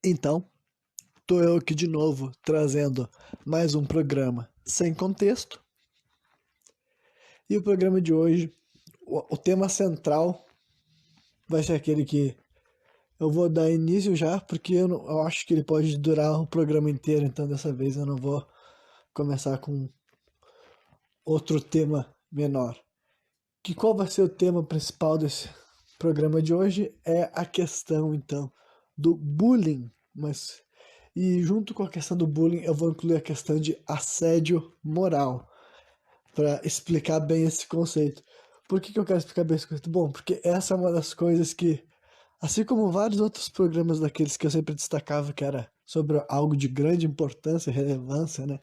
Então, tô eu aqui de novo trazendo mais um programa sem contexto. E o programa de hoje, o tema central vai ser aquele que eu vou dar início já, porque eu acho que ele pode durar o programa inteiro, então dessa vez eu não vou começar com outro tema menor. Qual vai ser o tema principal desse programa de hoje? É a questão, então, do bullying, e junto com a questão do bullying, eu vou incluir a questão de assédio moral, para explicar bem esse conceito. Por que eu quero explicar bem esse conceito? Bom, porque essa é uma das coisas que, assim como vários outros programas daqueles que eu sempre destacava, que era sobre algo de grande importância e relevância, né,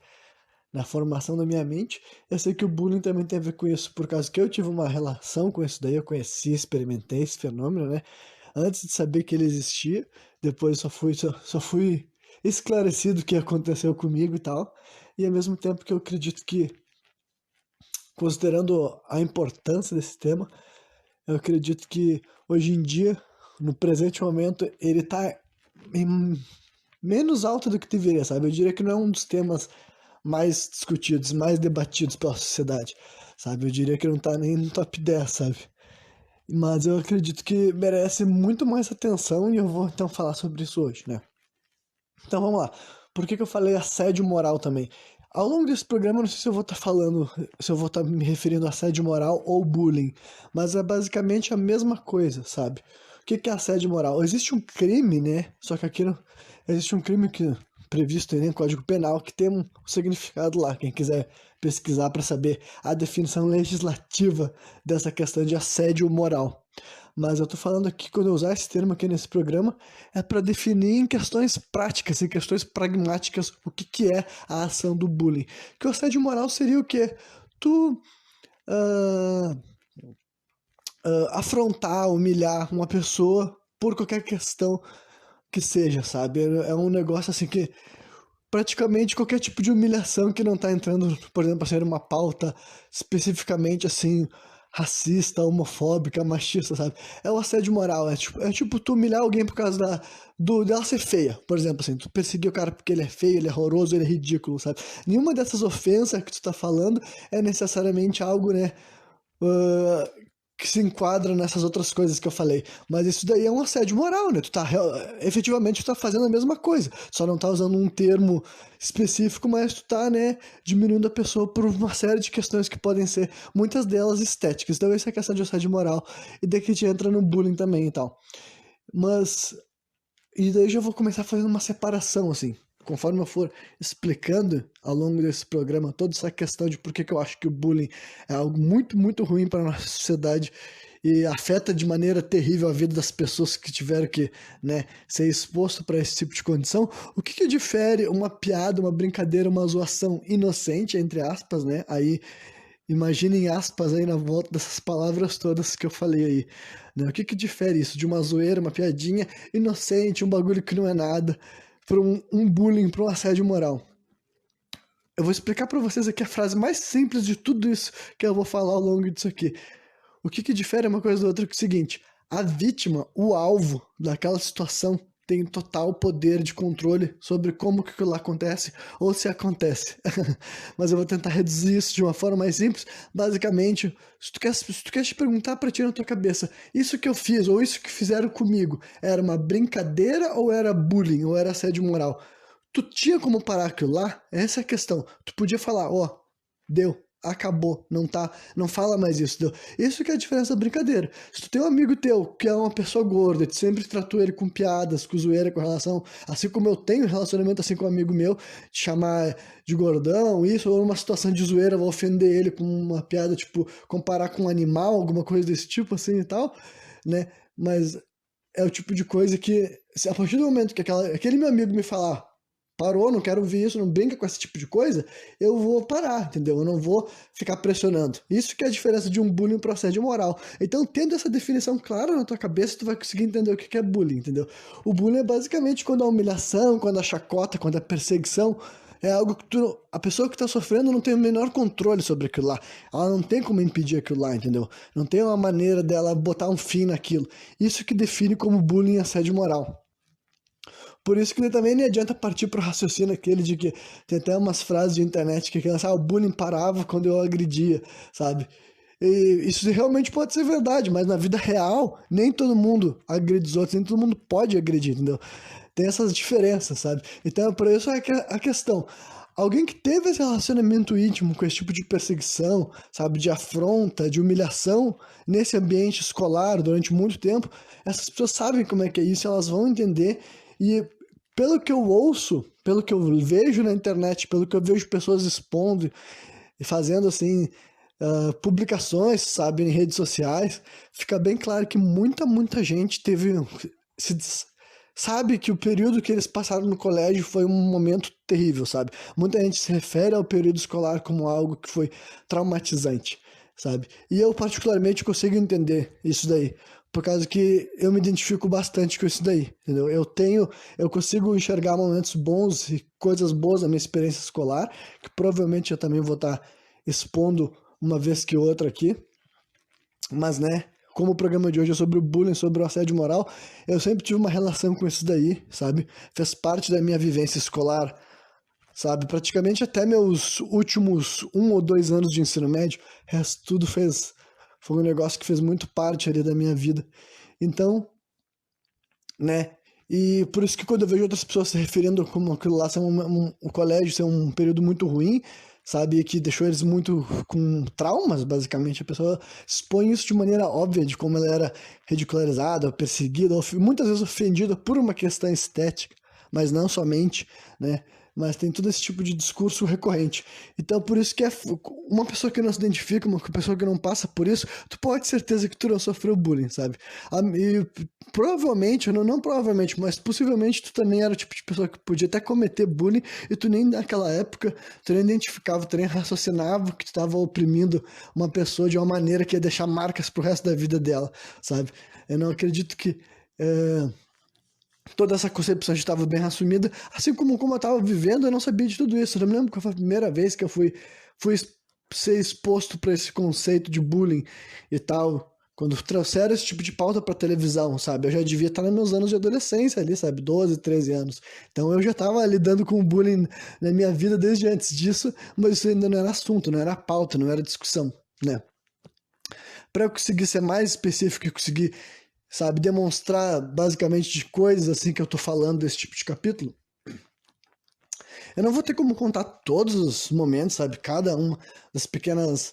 na formação da minha mente, eu sei que o bullying também tem a ver com isso, por causa que eu tive uma relação com isso daí, eu conheci, experimentei esse fenômeno, né, antes de saber que ele existia, depois só fui esclarecido o que aconteceu comigo e tal, e ao mesmo tempo que eu acredito que, considerando a importância desse tema, eu acredito que hoje em dia, no presente momento, ele tá menos alto do que deveria, sabe? Eu diria que não é um dos temas mais discutidos, mais debatidos pela sociedade, sabe? Eu diria que não tá nem no top 10, sabe? Mas eu acredito que merece muito mais atenção e eu vou então falar sobre isso hoje, né? Então vamos lá. Por que eu falei assédio moral também? Ao longo desse programa, eu não sei se eu vou estar falando, se eu vou estar me referindo a assédio moral ou bullying, mas é basicamente a mesma coisa, sabe? O que é assédio moral? Existe um crime, né? Só que aqui não, existe um crime que previsto aí no Código Penal que tem um significado lá. Quem quiser pesquisar para saber a definição legislativa dessa questão de assédio moral. Mas eu tô falando aqui, quando eu usar esse termo aqui nesse programa, é para definir em questões práticas, em questões pragmáticas, o que é a ação do bullying. Que o assédio moral seria o quê? Tu afrontar, humilhar uma pessoa por qualquer questão que seja, sabe? É um negócio assim que praticamente qualquer tipo de humilhação que não tá entrando, por exemplo, a ser uma pauta especificamente assim, racista, homofóbica, machista, sabe? É o assédio moral, é tipo tu humilhar alguém por causa dela ser feia, por exemplo, assim, tu perseguir o cara porque ele é feio, ele é horroroso, ele é ridículo, sabe? Nenhuma dessas ofensas que tu tá falando é necessariamente algo, né, ah, que se enquadra nessas outras coisas que eu falei. Mas isso daí é um assédio moral, né? Efetivamente tu tá fazendo a mesma coisa. Só não tá usando um termo específico, mas tu tá, né, diminuindo a pessoa por uma série de questões que podem ser, muitas delas estéticas. Então essa é a questão de assédio moral. E daí que a gente entra no bullying também e tal. Mas... E daí eu já vou começar fazendo uma separação, assim. Conforme eu for explicando ao longo desse programa toda essa questão de por que eu acho que o bullying é algo muito, muito ruim para a nossa sociedade e afeta de maneira terrível a vida das pessoas que tiveram que, né, ser exposto para esse tipo de condição, o que difere uma piada, uma brincadeira, uma zoação inocente, entre aspas, né? Aí imaginem aspas aí na volta dessas palavras todas que eu falei aí, né? O que difere isso de uma zoeira, uma piadinha inocente, um bagulho que não é nada, para um bullying, para um assédio moral? Eu vou explicar para vocês aqui a frase mais simples de tudo isso que eu vou falar ao longo disso aqui. O que difere uma coisa da outra é o seguinte: a vítima, o alvo daquela situação, tem total poder de controle sobre como que aquilo lá acontece ou se acontece. Mas eu vou tentar reduzir isso de uma forma mais simples. Basicamente, se tu quer te perguntar para ti na tua cabeça, isso que eu fiz ou isso que fizeram comigo, era uma brincadeira ou era bullying ou era assédio moral? Tu tinha como parar aquilo lá? Essa é a questão. Tu podia falar, ó, deu, acabou, não fala mais isso, deu. Isso que é a diferença da brincadeira. Se tu tem um amigo teu que é uma pessoa gorda, tu sempre tratou ele com piadas, com zoeira, com relação, assim como eu tenho um relacionamento assim com um amigo meu, te chamar de gordão, isso, ou numa situação de zoeira, vou ofender ele com uma piada, tipo, comparar com um animal, alguma coisa desse tipo, assim e tal, né? Mas é o tipo de coisa que, a partir do momento que aquele meu amigo me falar, parou, não quero ouvir isso, não brinca com esse tipo de coisa, eu vou parar, entendeu? Eu não vou ficar pressionando. Isso que é a diferença de um bullying e um processo moral. Então, tendo essa definição clara na tua cabeça, tu vai conseguir entender o que é bullying, entendeu? O bullying é basicamente quando a humilhação, quando a chacota, quando a perseguição é algo que a pessoa que tá sofrendo não tem o menor controle sobre aquilo lá. Ela não tem como impedir aquilo lá, entendeu? Não tem uma maneira dela botar um fim naquilo. Isso que define como bullying e assédio moral. Por isso que também nem adianta partir pro raciocínio aquele de que tem até umas frases de internet que o bullying parava quando eu agredia, sabe? E isso realmente pode ser verdade, mas na vida real, nem todo mundo agride os outros, nem todo mundo pode agredir, entendeu? Tem essas diferenças, sabe? Então, por isso é que a questão. Alguém que teve esse relacionamento íntimo com esse tipo de perseguição, sabe, de afronta, de humilhação nesse ambiente escolar durante muito tempo, essas pessoas sabem como é que é isso, elas vão entender. E pelo que eu ouço, pelo que eu vejo na internet, pelo que eu vejo pessoas expondo e fazendo assim, publicações, sabe, em redes sociais, fica bem claro que muita gente teve, se, sabe que o período que eles passaram no colégio foi um momento terrível, sabe? Muita gente se refere ao período escolar como algo que foi traumatizante, sabe? E eu particularmente consigo entender isso daí, por causa que eu me identifico bastante com isso daí, entendeu? Eu consigo enxergar momentos bons e coisas boas da minha experiência escolar, que provavelmente eu também vou estar expondo uma vez que outra aqui, mas né, como o programa de hoje é sobre o bullying, sobre o assédio moral, eu sempre tive uma relação com isso daí, sabe? Fez parte da minha vivência escolar, sabe? Praticamente até meus últimos 1 ou 2 anos de ensino médio, o resto tudo foi um negócio que fez muito parte ali da minha vida. Então, né? E por isso que quando eu vejo outras pessoas se referindo como aquilo lá ser um colégio ser um período muito ruim, sabe, que deixou eles muito com traumas, basicamente, a pessoa expõe isso de maneira óbvia, de como ela era ridicularizada, perseguida, muitas vezes ofendida por uma questão estética, mas não somente, né? Mas tem todo esse tipo de discurso recorrente. Então, por isso que uma pessoa que não se identifica, uma pessoa que não passa por isso, tu pode ter certeza que tu não sofreu bullying, sabe? E provavelmente, não provavelmente, mas possivelmente tu também era o tipo de pessoa que podia até cometer bullying e tu nem naquela época, tu nem identificava, tu nem raciocinava que tu estava oprimindo uma pessoa de uma maneira que ia deixar marcas pro resto da vida dela, sabe? Eu não acredito que toda essa concepção já estava bem assumida, assim como eu estava vivendo, eu não sabia de tudo isso. Eu não me lembro qual foi a primeira vez que eu fui ser exposto para esse conceito de bullying e tal. Quando trouxeram esse tipo de pauta para televisão, sabe? Eu já devia estar nos meus anos de adolescência ali, sabe? 12, 13 anos. Então eu já estava lidando com bullying na minha vida desde antes disso, mas isso ainda não era assunto, não era pauta, não era discussão, né? Para eu conseguir ser mais específico e conseguir, sabe, demonstrar basicamente de coisas assim que eu tô falando desse tipo de capítulo, eu não vou ter como contar todos os momentos, sabe, cada uma das pequenas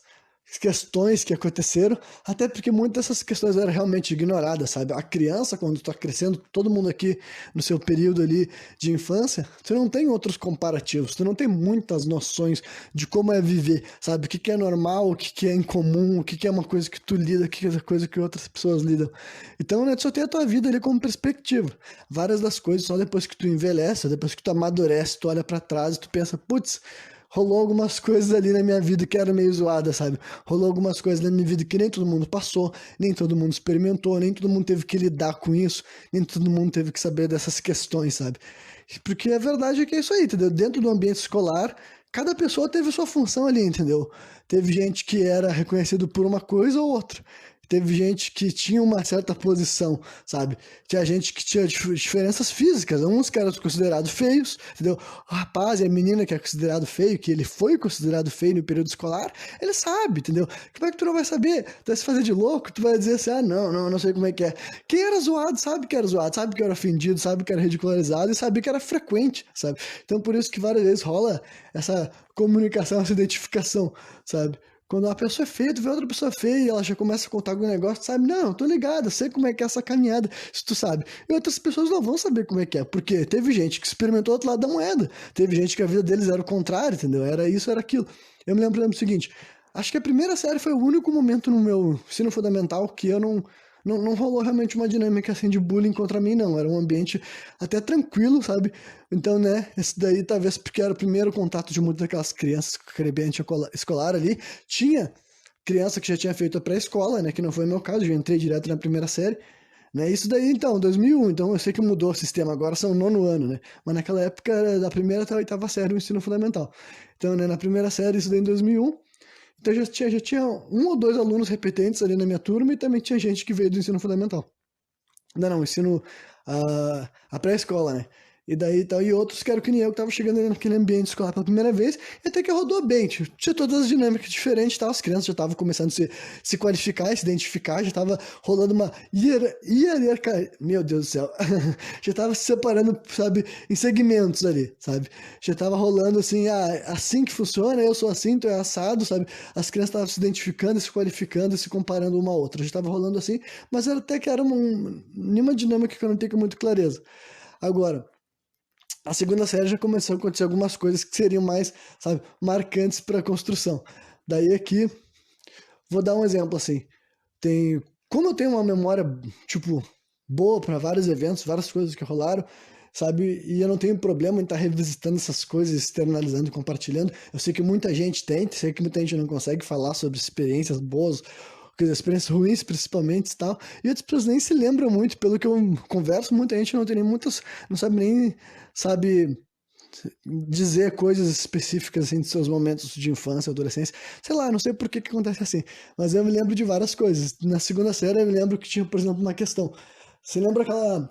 questões que aconteceram, até porque muitas dessas questões eram realmente ignoradas, sabe? A criança, quando está crescendo, todo mundo aqui no seu período ali de infância, tu não tem outros comparativos, tu não tem muitas noções de como é viver, sabe? O que é normal, o que é incomum, o que é uma coisa que tu lida, o que é coisa que outras pessoas lidam. Então, né, tu só tem a tua vida ali como perspectiva. Várias das coisas, só depois que tu envelhece, depois que tu amadurece, tu olha para trás e tu pensa, putz, rolou algumas coisas ali na minha vida que eram meio zoadas, sabe? Rolou algumas coisas na minha vida que nem todo mundo passou, nem todo mundo experimentou, nem todo mundo teve que lidar com isso, nem todo mundo teve que saber dessas questões, sabe? Porque a verdade é que é isso aí, entendeu? Dentro do ambiente escolar, cada pessoa teve sua função ali, entendeu? Teve gente que era reconhecido por uma coisa ou outra. Teve gente que tinha uma certa posição, sabe? Tinha gente que tinha diferenças físicas. Uns que eram considerados feios, entendeu? O rapaz e a menina que é considerado feio, que ele foi considerado feio no período escolar, ele sabe, entendeu? Como é que tu não vai saber? Tu vai se fazer de louco, tu vai dizer assim, ah, não sei como é que é. Quem era zoado sabe que era zoado, sabe que era ofendido, sabe que era ridicularizado e sabe que era frequente, sabe? Então por isso que várias vezes rola essa comunicação, essa identificação, sabe? Quando uma pessoa é feia, tu vê outra pessoa feia e ela já começa a contar algum negócio, tu sabe? Não, tô ligado, eu sei como é que é essa caminhada, se tu sabe. E outras pessoas não vão saber como é que é, porque teve gente que experimentou o outro lado da moeda, teve gente que a vida deles era o contrário, entendeu? Era isso, era aquilo. Eu me lembro, por exemplo, do seguinte, acho que a primeira série foi o único momento no meu ensino fundamental que eu não rolou realmente uma dinâmica assim de bullying contra mim, não. Era um ambiente até tranquilo, sabe? Então, né, esse daí talvez porque era o primeiro contato de muitas daquelas crianças com aquele ambiente escolar ali. Tinha criança que já tinha feito a pré-escola, né, que não foi o meu caso, já entrei direto na primeira série. Né, isso daí, então, 2001, então eu sei que mudou o sistema, agora são o 9º ano, né? Mas naquela época era da primeira até a 8ª série o ensino fundamental. Então, né, na primeira série, isso daí em 2001, então já tinha 1 ou 2 alunos repetentes ali na minha turma e também tinha gente que veio do ensino fundamental. Não, ensino. a pré-escola, né? E daí tal, e outros que eram que nem eu, que tava chegando ali naquele ambiente escolar pela primeira vez, e até que rodou bem, tinha todas as dinâmicas diferentes, tal, as crianças já estavam começando a se qualificar, se identificar, já tava rolando uma hierarquia, meu Deus do céu, já tava se separando, sabe, em segmentos ali, sabe, já tava rolando assim, assim que funciona, eu sou assim, tu é assado, sabe, as crianças estavam se identificando, se qualificando, se comparando uma a outra, já tava rolando assim, mas era até que era uma dinâmica que eu não tenho com muita clareza. Agora, a segunda série já começou a acontecer algumas coisas que seriam mais, sabe, marcantes para a construção. Daí aqui, vou dar um exemplo assim. Tem, como eu tenho uma memória, tipo, boa para vários eventos, várias coisas que rolaram, sabe, e eu não tenho problema em estar revisitando essas coisas, externalizando e compartilhando. Eu sei que muita gente tem, sei que muita gente não consegue falar sobre experiências boas, quer dizer, experiências ruins principalmente e tal, e outras pessoas nem se lembram muito, pelo que eu converso, muita gente não tem nem muitas, não sabe nem, sabe, dizer coisas específicas assim de seus momentos de infância, adolescência. Sei lá, não sei por que que acontece assim, mas eu me lembro de várias coisas. Na segunda série eu me lembro que tinha, por exemplo, uma questão. Você lembra aquela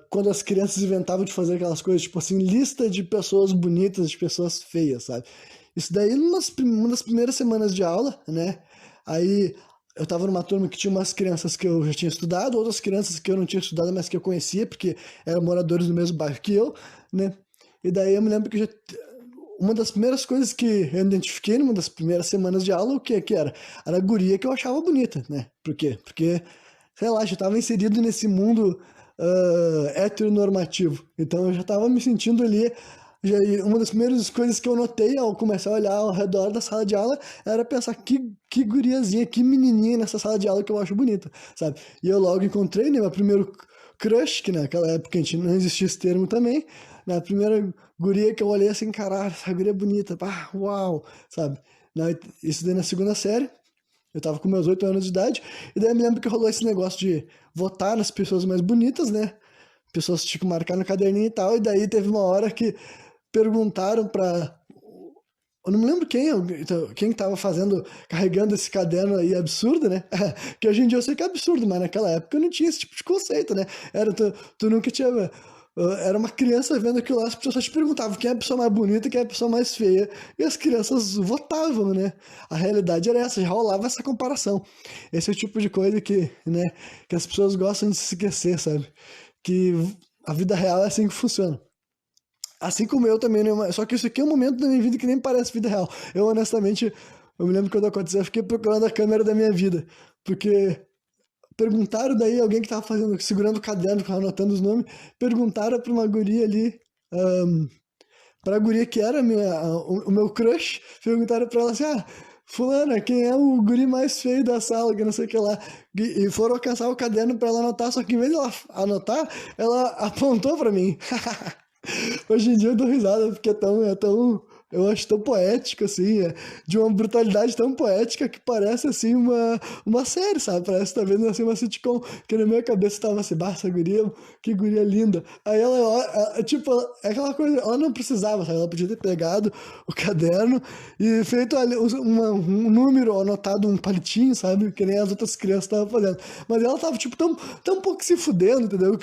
quando as crianças inventavam de fazer aquelas coisas, tipo assim, lista de pessoas bonitas, de pessoas feias, sabe? Isso daí uma das primeiras semanas de aula, né? Aí eu tava numa turma que tinha umas crianças que eu já tinha estudado, outras crianças que eu não tinha estudado, mas que eu conhecia, porque eram moradores do mesmo bairro que eu, né? E daí eu me lembro que uma das primeiras coisas que eu identifiquei numa das primeiras semanas de aula, o que que era? Era a guria que eu achava bonita, né? Por quê? Porque, sei lá, já estava inserido nesse mundo heteronormativo. Então eu já estava me sentindo ali. Uma das primeiras coisas que eu notei ao começar a olhar ao redor da sala de aula era pensar que guriazinha, que menininha nessa sala de aula que eu acho bonita, sabe? E eu logo encontrei, né, meu primeiro crush, que naquela época a gente não existia esse termo também, na primeira guria que eu olhei assim, caralho, essa guria é bonita, pá, uau, sabe? Isso daí na segunda série. Eu tava com meus 8 anos de idade, e daí eu me lembro que rolou esse negócio de votar nas pessoas mais bonitas, né? Pessoas, tipo, marcar no caderninho e tal, e daí teve uma hora que perguntaram pra. Eu não me lembro quem tava fazendo, carregando esse caderno aí absurdo, né? Que hoje em dia eu sei que é absurdo, mas naquela época eu não tinha esse tipo de conceito, né? Tu nunca tinha. Era uma criança vendo aquilo lá, as pessoas só te perguntavam quem é a pessoa mais bonita, quem é a pessoa mais feia, e as crianças votavam, né? A realidade era essa, já rolava essa comparação. Esse é o tipo de coisa que, né, que as pessoas gostam de se esquecer, sabe? Que a vida real é assim que funciona. Assim como eu também, né? Só que isso aqui é um momento da minha vida que nem parece vida real. Eu, honestamente, eu me lembro quando aconteceu, eu fiquei procurando a câmera da minha vida. Porque perguntaram daí, alguém que tava fazendo, segurando o caderno, anotando os nomes, perguntaram pra uma guria ali, um, pra guria que era o meu crush, perguntaram pra ela assim, fulana, quem é o guri mais feio da sala, que não sei o que lá. E foram alcançar o caderno pra ela anotar, só que em vez de ela anotar, ela apontou pra mim. Hoje em dia eu dou risada porque eu acho tão poético, assim, de uma brutalidade tão poética que parece, assim, uma série, sabe? Parece que tá vendo, assim, uma sitcom, que na minha cabeça tava assim, essa guria, que guria linda. Aí tipo, é aquela coisa, ela não precisava, sabe? Ela podia ter pegado o caderno e feito ali um número, anotado um palitinho, sabe? Que nem as outras crianças estavam fazendo. Mas ela tava, tipo, tão pouco se fudendo, entendeu?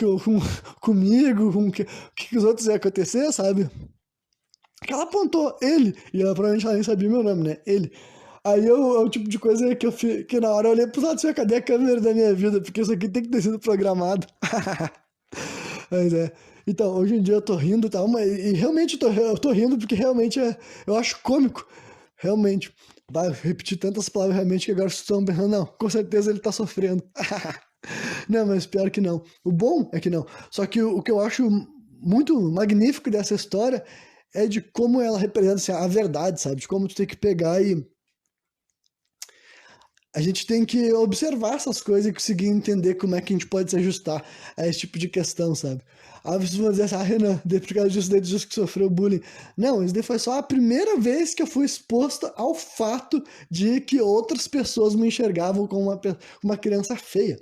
Comigo, o que os outros iam acontecer, sabe? Que ela apontou ele, e ela provavelmente ela nem sabia meu nome, né? Ele. Aí é o tipo de coisa que na hora eu olhei pro lado assim, cadê a câmera da minha vida? Porque isso aqui tem que ter sido programado. Mas é. Então, hoje em dia eu tô rindo e tal, mas e realmente eu tô rindo porque realmente eu acho cômico. Realmente. Vai repetir tantas palavras realmente que agora vocês estão pensando, não, com certeza ele tá sofrendo. Não, mas pior que não. O bom é que não. Só que o que eu acho muito magnífico dessa história é de como ela representa assim, a verdade, sabe? De como tu tem que pegar e a gente tem que observar essas coisas e conseguir entender como é que a gente pode se ajustar a esse tipo de questão, sabe? Aí vocês vão dizer assim, Renan, por causa disso, daí diz que sofreu bullying. Não, isso daí foi só a primeira vez que eu fui exposta ao fato de que outras pessoas me enxergavam como uma criança feia.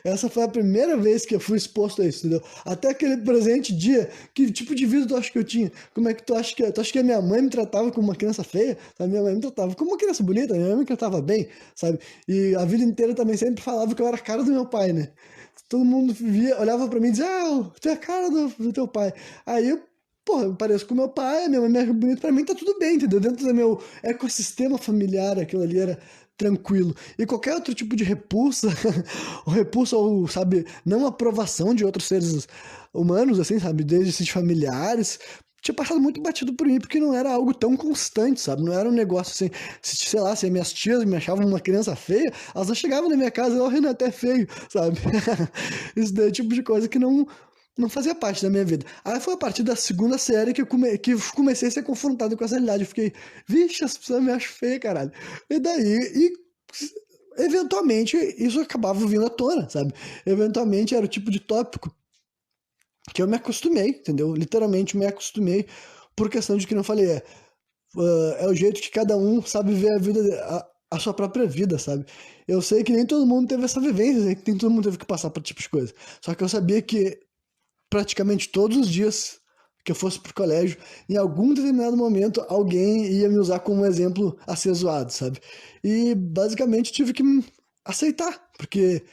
Essa foi a primeira vez que eu fui exposto a isso, entendeu? Até aquele presente dia, que tipo de vida tu acha que eu tinha? Como é que tu acha que é? Tu acha que a minha mãe me tratava como uma criança feia? A minha mãe me tratava como uma criança bonita, a minha mãe me tratava bem, sabe? E a vida inteira também sempre falava que eu era a cara do meu pai, né? todo mundo via, olhava pra mim e dizia, tu é a cara do teu pai. Aí eu, porra, eu pareço com meu pai, a minha mãe me acha bonito, pra mim tá tudo bem, entendeu? Dentro do meu ecossistema familiar, aquilo ali era tranquilo. E qualquer outro tipo de repulsa, ou repulsa, ou, sabe, não aprovação de outros seres humanos, assim, sabe, desde esses familiares, tinha passado muito batido por mim, porque não era algo tão constante, sabe? Não era um negócio assim, sei lá, se minhas tias me achavam uma criança feia, elas não chegavam na minha casa e o Renan até feio, sabe? Isso daí é o tipo de coisa que não fazia parte da minha vida. Aí foi a partir da segunda série que que comecei a ser confrontado com essa realidade. Eu fiquei, vixe, as pessoas me acham feia, caralho. E daí, eventualmente, isso acabava vindo à tona, sabe? Eventualmente era o tipo de tópico que eu me acostumei, entendeu? Literalmente me acostumei por questão de que não falei, é o jeito que cada um sabe ver a vida, a sua própria vida, sabe? Eu sei que nem todo mundo teve essa vivência, sei que nem todo mundo teve que passar por esse tipo de coisa. Só que eu sabia que praticamente todos os dias que eu fosse pro colégio, em algum determinado momento, alguém ia me usar como um exemplo a ser zoado, sabe? E basicamente tive que aceitar, porque,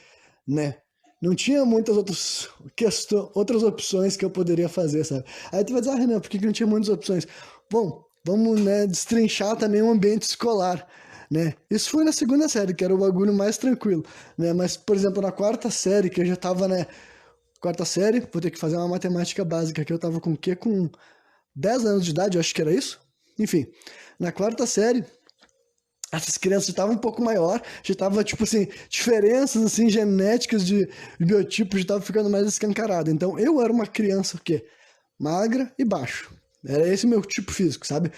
né? Não tinha muitas outras opções que eu poderia fazer, sabe? Aí tu vai dizer, Renan, por que não tinha muitas opções? Bom, vamos, né, destrinchar também o ambiente escolar, né? Isso foi na segunda série, que era o bagulho mais tranquilo, né? Mas, por exemplo, na quarta série, que eu já tava, né, quarta série, vou ter que fazer uma matemática básica, que eu tava com o quê? Com 10 anos de idade, eu acho que era isso. Enfim, na quarta série, essas crianças já estavam um pouco maior, já tava, tipo assim, diferenças, assim, genéticas de biotipo já estavam ficando mais escancarado. Então, eu era uma criança, o quê? Magra e baixo. Era esse meu tipo físico, sabe?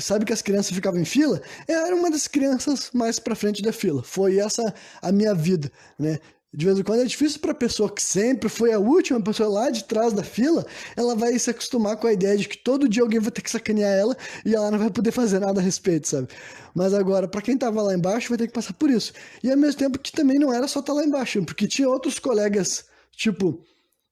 Sabe que as crianças ficavam em fila? Eu era uma das crianças mais pra frente da fila. Foi essa a minha vida, né? De vez em quando é difícil para a pessoa que sempre foi a última pessoa lá de trás da fila, ela vai se acostumar com a ideia de que todo dia alguém vai ter que sacanear ela e ela não vai poder fazer nada a respeito, sabe? Mas agora, para quem tava lá embaixo, vai ter que passar por isso. E ao mesmo tempo que também não era só estar lá embaixo, porque tinha outros colegas, tipo,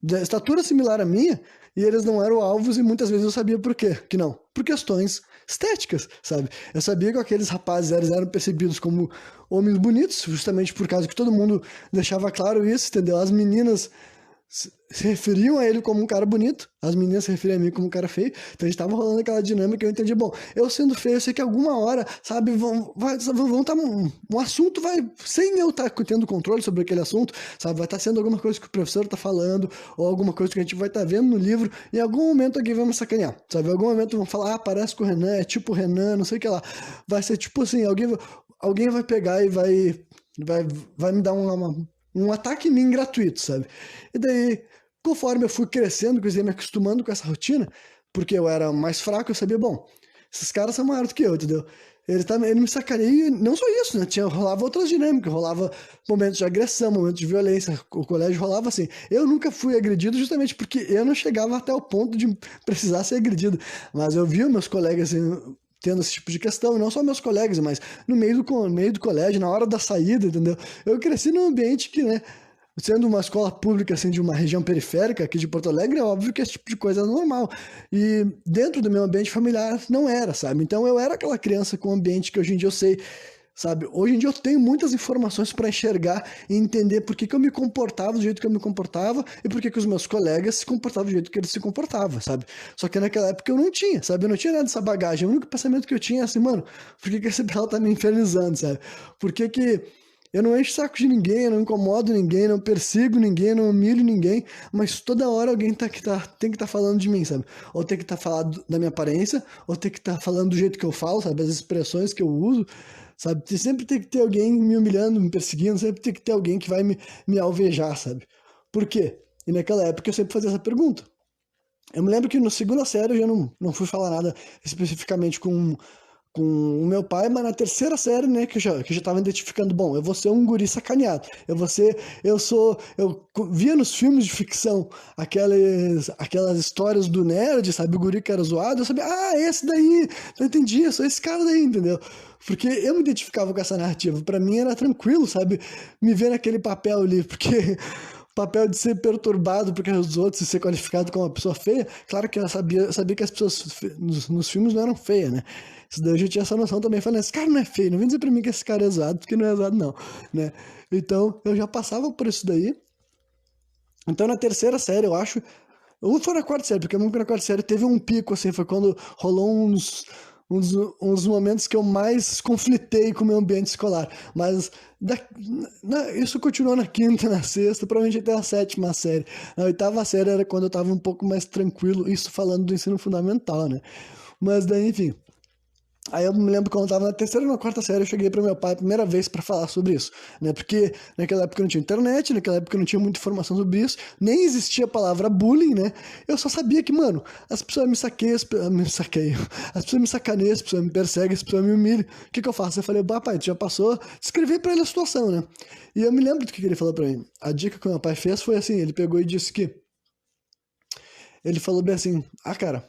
de estatura similar à minha, e eles não eram alvos, e muitas vezes eu sabia por quê, que não, por questões estéticas, sabe? Eu sabia que aqueles rapazes eram percebidos como homens bonitos, justamente por causa que todo mundo deixava claro isso, entendeu? As meninas se referiam a ele como um cara bonito, as meninas se referiam a mim como um cara feio, então a gente tava rolando aquela dinâmica, eu entendi, bom, eu sendo feio, eu sei que alguma hora, sabe, vão tá, um assunto vai, sem eu estar tendo controle sobre aquele assunto, sabe, vai estar sendo alguma coisa que o professor tá falando, ou alguma coisa que a gente vai estar vendo no livro, em algum momento alguém vai me sacanear, sabe, em algum momento vão falar, parece com o Renan, é tipo o Renan, não sei o que lá, vai ser tipo assim, alguém vai pegar e vai me dar um ataque em mim gratuito, sabe? E daí, conforme eu fui crescendo, quer dizer, me acostumando com essa rotina, porque eu era mais fraco, eu sabia, bom, esses caras são maiores do que eu, entendeu? Ele me sacaneia, e não só isso, né? Rolava outras dinâmicas, rolava momentos de agressão, momentos de violência, o colégio rolava assim. Eu nunca fui agredido justamente porque eu não chegava até o ponto de precisar ser agredido, mas eu via meus colegas assim, tendo esse tipo de questão, e não só meus colegas, mas no meio do colégio, na hora da saída, entendeu? Eu cresci num ambiente que, né, sendo uma escola pública, assim, de uma região periférica aqui de Porto Alegre, é óbvio que esse tipo de coisa é normal. E dentro do meu ambiente familiar não era, sabe? Então eu era aquela criança com ambiente que hoje em dia eu sei, sabe? Hoje em dia eu tenho muitas informações para enxergar e entender por que que eu me comportava do jeito que eu me comportava e por que que os meus colegas se comportavam do jeito que eles se comportavam, sabe? Só que naquela época eu não tinha, sabe? Eu não tinha nada dessa bagagem. O único pensamento que eu tinha é assim, mano, por que que esse belo tá me infernizando, sabe? Por que que eu não encho o saco de ninguém, eu não incomodo ninguém, não persigo ninguém, não humilho ninguém, mas toda hora alguém tem que estar falando de mim, sabe? Ou tem que estar falando da minha aparência, ou tem que estar falando do jeito que eu falo, sabe? As expressões que eu uso, sabe? Sempre tem que ter alguém me humilhando, me perseguindo, sempre tem que ter alguém que vai me alvejar, sabe? Por quê? E naquela época eu sempre fazia essa pergunta. Eu me lembro que no segunda série eu já não fui falar nada especificamente com o meu pai, mas na terceira série, né, que eu já tava identificando, bom, eu vou ser um guri sacaneado, via nos filmes de ficção aquelas histórias do nerd, sabe, o guri que era zoado, eu sabia, esse daí, eu entendi, eu sou esse cara daí, entendeu? Porque eu me identificava com essa narrativa, pra mim era tranquilo, sabe, me ver naquele papel ali, porque papel de ser perturbado porque os outros e ser qualificado como uma pessoa feia, claro que eu sabia que as pessoas nos filmes não eram feias, né? Isso daí eu já tinha essa noção também, falando, esse cara não é feio, não vem dizer pra mim que esse cara é zoado, porque não é zoado não, né? Então, eu já passava por isso daí, Então, na terceira série, eu acho. Ou foi na quarta série, porque eu lembro que na quarta série teve um pico, assim, foi quando rolou uns, uns momentos que eu mais conflitei com o meu ambiente escolar. Mas isso continuou na quinta, na sexta, provavelmente até a sétima série. Na oitava série era quando eu tava um pouco mais tranquilo, isso falando do ensino fundamental, né? Mas daí, enfim. Aí eu me lembro quando eu tava na terceira ou na quarta série, eu cheguei pro meu pai a primeira vez pra falar sobre isso, né? Porque naquela época não tinha internet, naquela época não tinha muita informação sobre isso, nem existia a palavra bullying, né? Eu só sabia que, mano, as pessoas me saqueiam, as pessoas me sacaneiam, as pessoas me perseguem, as pessoas me humilham. O que que eu faço? Eu falei, pai, tu já passou? Descrevi pra ele a situação, né? E eu me lembro do que ele falou pra mim. A dica que o meu pai fez foi assim, ele pegou e disse que ele falou bem assim, cara,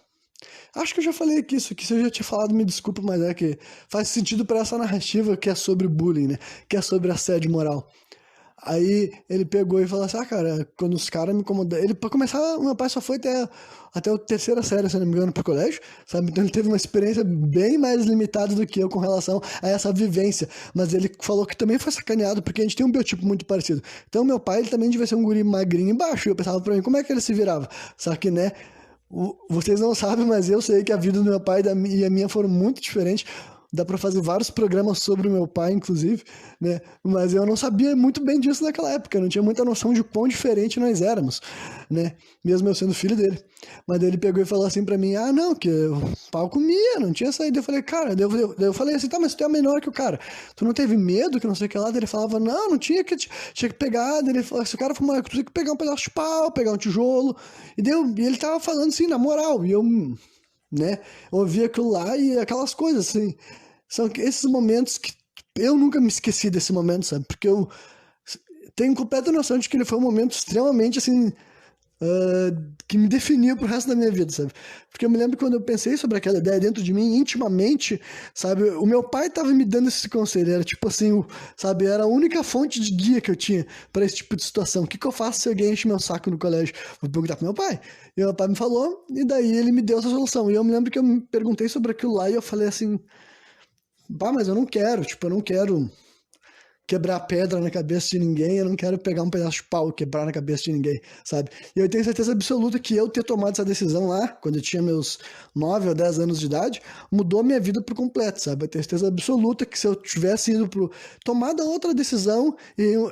acho que eu já falei aqui isso, que se eu já tinha falado, me desculpa, mas é que faz sentido para essa narrativa que é sobre bullying, né? Que é sobre assédio moral. Aí ele pegou e falou assim, cara, quando os caras me incomodam... Ele, pra começar, o meu pai só foi até a terceira série, se não me engano, pro colégio, sabe? Então ele teve uma experiência bem mais limitada do que eu com relação a essa vivência. Mas ele falou que também foi sacaneado, porque a gente tem um biotipo muito parecido. Então meu pai, ele também devia ser um guri magrinho e baixo. E eu pensava pra mim, como é que ele se virava? Só que, né... Vocês não sabem, mas eu sei que a vida do meu pai e a minha foram muito diferentes. Dá para fazer vários programas sobre o meu pai, inclusive, né? Mas eu não sabia muito bem disso naquela época, eu não tinha muita noção de quão diferente nós éramos, né? Mesmo eu sendo filho dele. Mas daí ele pegou e falou assim pra mim: não, que o pau comia, não tinha saído. Eu falei, cara, daí eu falei assim: tá, mas tu é menor que o cara, tu não teve medo, que não sei o que lá? Daí ele falava: não tinha tinha que pegar. Daí ele falou: se o cara for maior, tu tinha que pegar um pedaço de pau, pegar um tijolo. E ele tava falando assim, na moral, e eu, né, ouvia aquilo lá e aquelas coisas, assim. São esses momentos que eu nunca me esqueci desse momento, sabe? Porque eu tenho completa noção de que ele foi um momento extremamente, assim, que me definiu pro resto da minha vida, sabe? Porque eu me lembro quando eu pensei sobre aquela ideia dentro de mim, intimamente, sabe? O meu pai tava me dando esse conselho, era tipo assim, sabe? Era a única fonte de guia que eu tinha para esse tipo de situação. O que que eu faço se alguém enche meu saco no colégio? Vou perguntar pro meu pai. E meu pai me falou, e daí ele me deu essa solução. E eu me lembro que eu me perguntei sobre aquilo lá e eu falei assim, mas eu não quero, tipo, eu não quero quebrar pedra na cabeça de ninguém, eu não quero pegar um pedaço de pau e quebrar na cabeça de ninguém, sabe? E eu tenho certeza absoluta que eu ter tomado essa decisão lá, quando eu tinha meus 9 ou 10 anos de idade, mudou minha vida por completo, sabe? Eu tenho certeza absoluta que se eu tivesse ido tomado outra decisão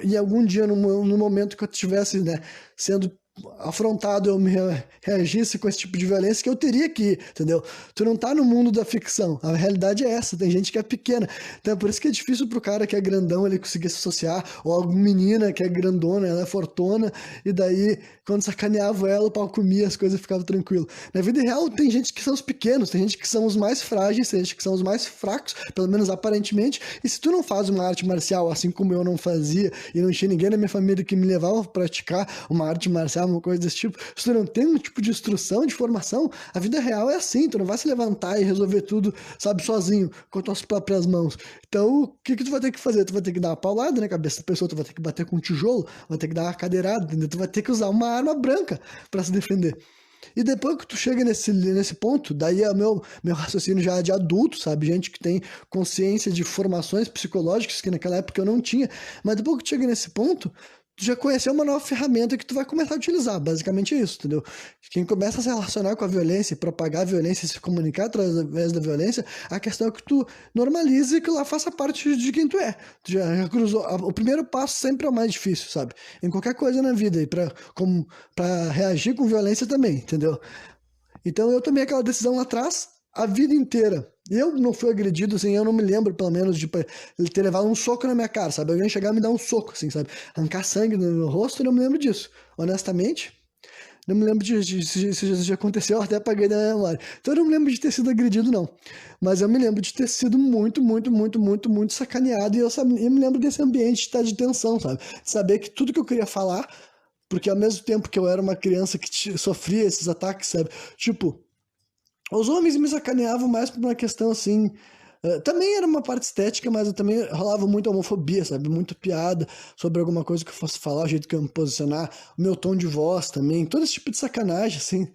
e algum dia, no momento que eu estivesse, né, sendo afrontado, eu me reagisse com esse tipo de violência, que eu teria que ir, entendeu? Tu não tá no mundo da ficção, a realidade é essa, tem gente que é pequena, então é por isso que é difícil pro cara que é grandão ele conseguir se associar, ou alguma menina que é grandona, ela é fortuna, e daí quando sacaneava ela, o pau comia, as coisas ficavam tranquilo. Na vida real tem gente que são os pequenos, tem gente que são os mais frágeis, tem gente que são os mais fracos, pelo menos aparentemente, e se tu não faz uma arte marcial, assim como eu não fazia, e não tinha ninguém na minha família que me levava a praticar uma arte marcial, uma coisa desse tipo, se tu não tem um tipo de instrução, de formação, a vida real é assim, tu não vai se levantar e resolver tudo, sabe, sozinho, com as tuas próprias mãos. Então, o que que tu vai ter que fazer? Tu vai ter que dar uma paulada na cabeça da pessoa, tu vai ter que bater com um tijolo, vai ter que dar uma cadeirada, entendeu? Tu vai ter que usar uma arma branca para se defender. E depois que tu chega nesse ponto, daí é o meu raciocínio já de adulto, sabe? Gente que tem consciência de formações psicológicas que naquela época eu não tinha. Mas depois que tu chega nesse ponto, tu já conheceu uma nova ferramenta que tu vai começar a utilizar. Basicamente é isso, entendeu? Quem começa a se relacionar com a violência, propagar a violência e se comunicar através da violência, a questão é que tu normalize que lá faça parte de quem tu é. Tu já cruzou. O primeiro passo sempre é o mais difícil, sabe? Em qualquer coisa na vida. E pra reagir com violência também, entendeu? Então eu tomei aquela decisão lá atrás a vida inteira. Eu não fui agredido, assim, eu não me lembro, pelo menos, de ele ter levado um soco na minha cara, sabe? Alguém chegar e me dar um soco, assim, sabe? Arrancar sangue no meu rosto, eu não me lembro disso. Honestamente, não me lembro se isso já aconteceu, eu até apaguei da minha memória. Então eu não me lembro de ter sido agredido, não. Mas eu me lembro de ter sido muito, muito, muito, muito, muito sacaneado. E eu me lembro desse ambiente de estar de tensão, sabe? De saber que tudo que eu queria falar, porque ao mesmo tempo que eu era uma criança que sofria esses ataques, sabe? Tipo, os homens me sacaneavam mais por uma questão assim. Também era uma parte estética, mas eu também rolava muita homofobia, sabe? Muita piada sobre alguma coisa que eu fosse falar, o jeito que eu me posicionar, o meu tom de voz também, todo esse tipo de sacanagem, assim,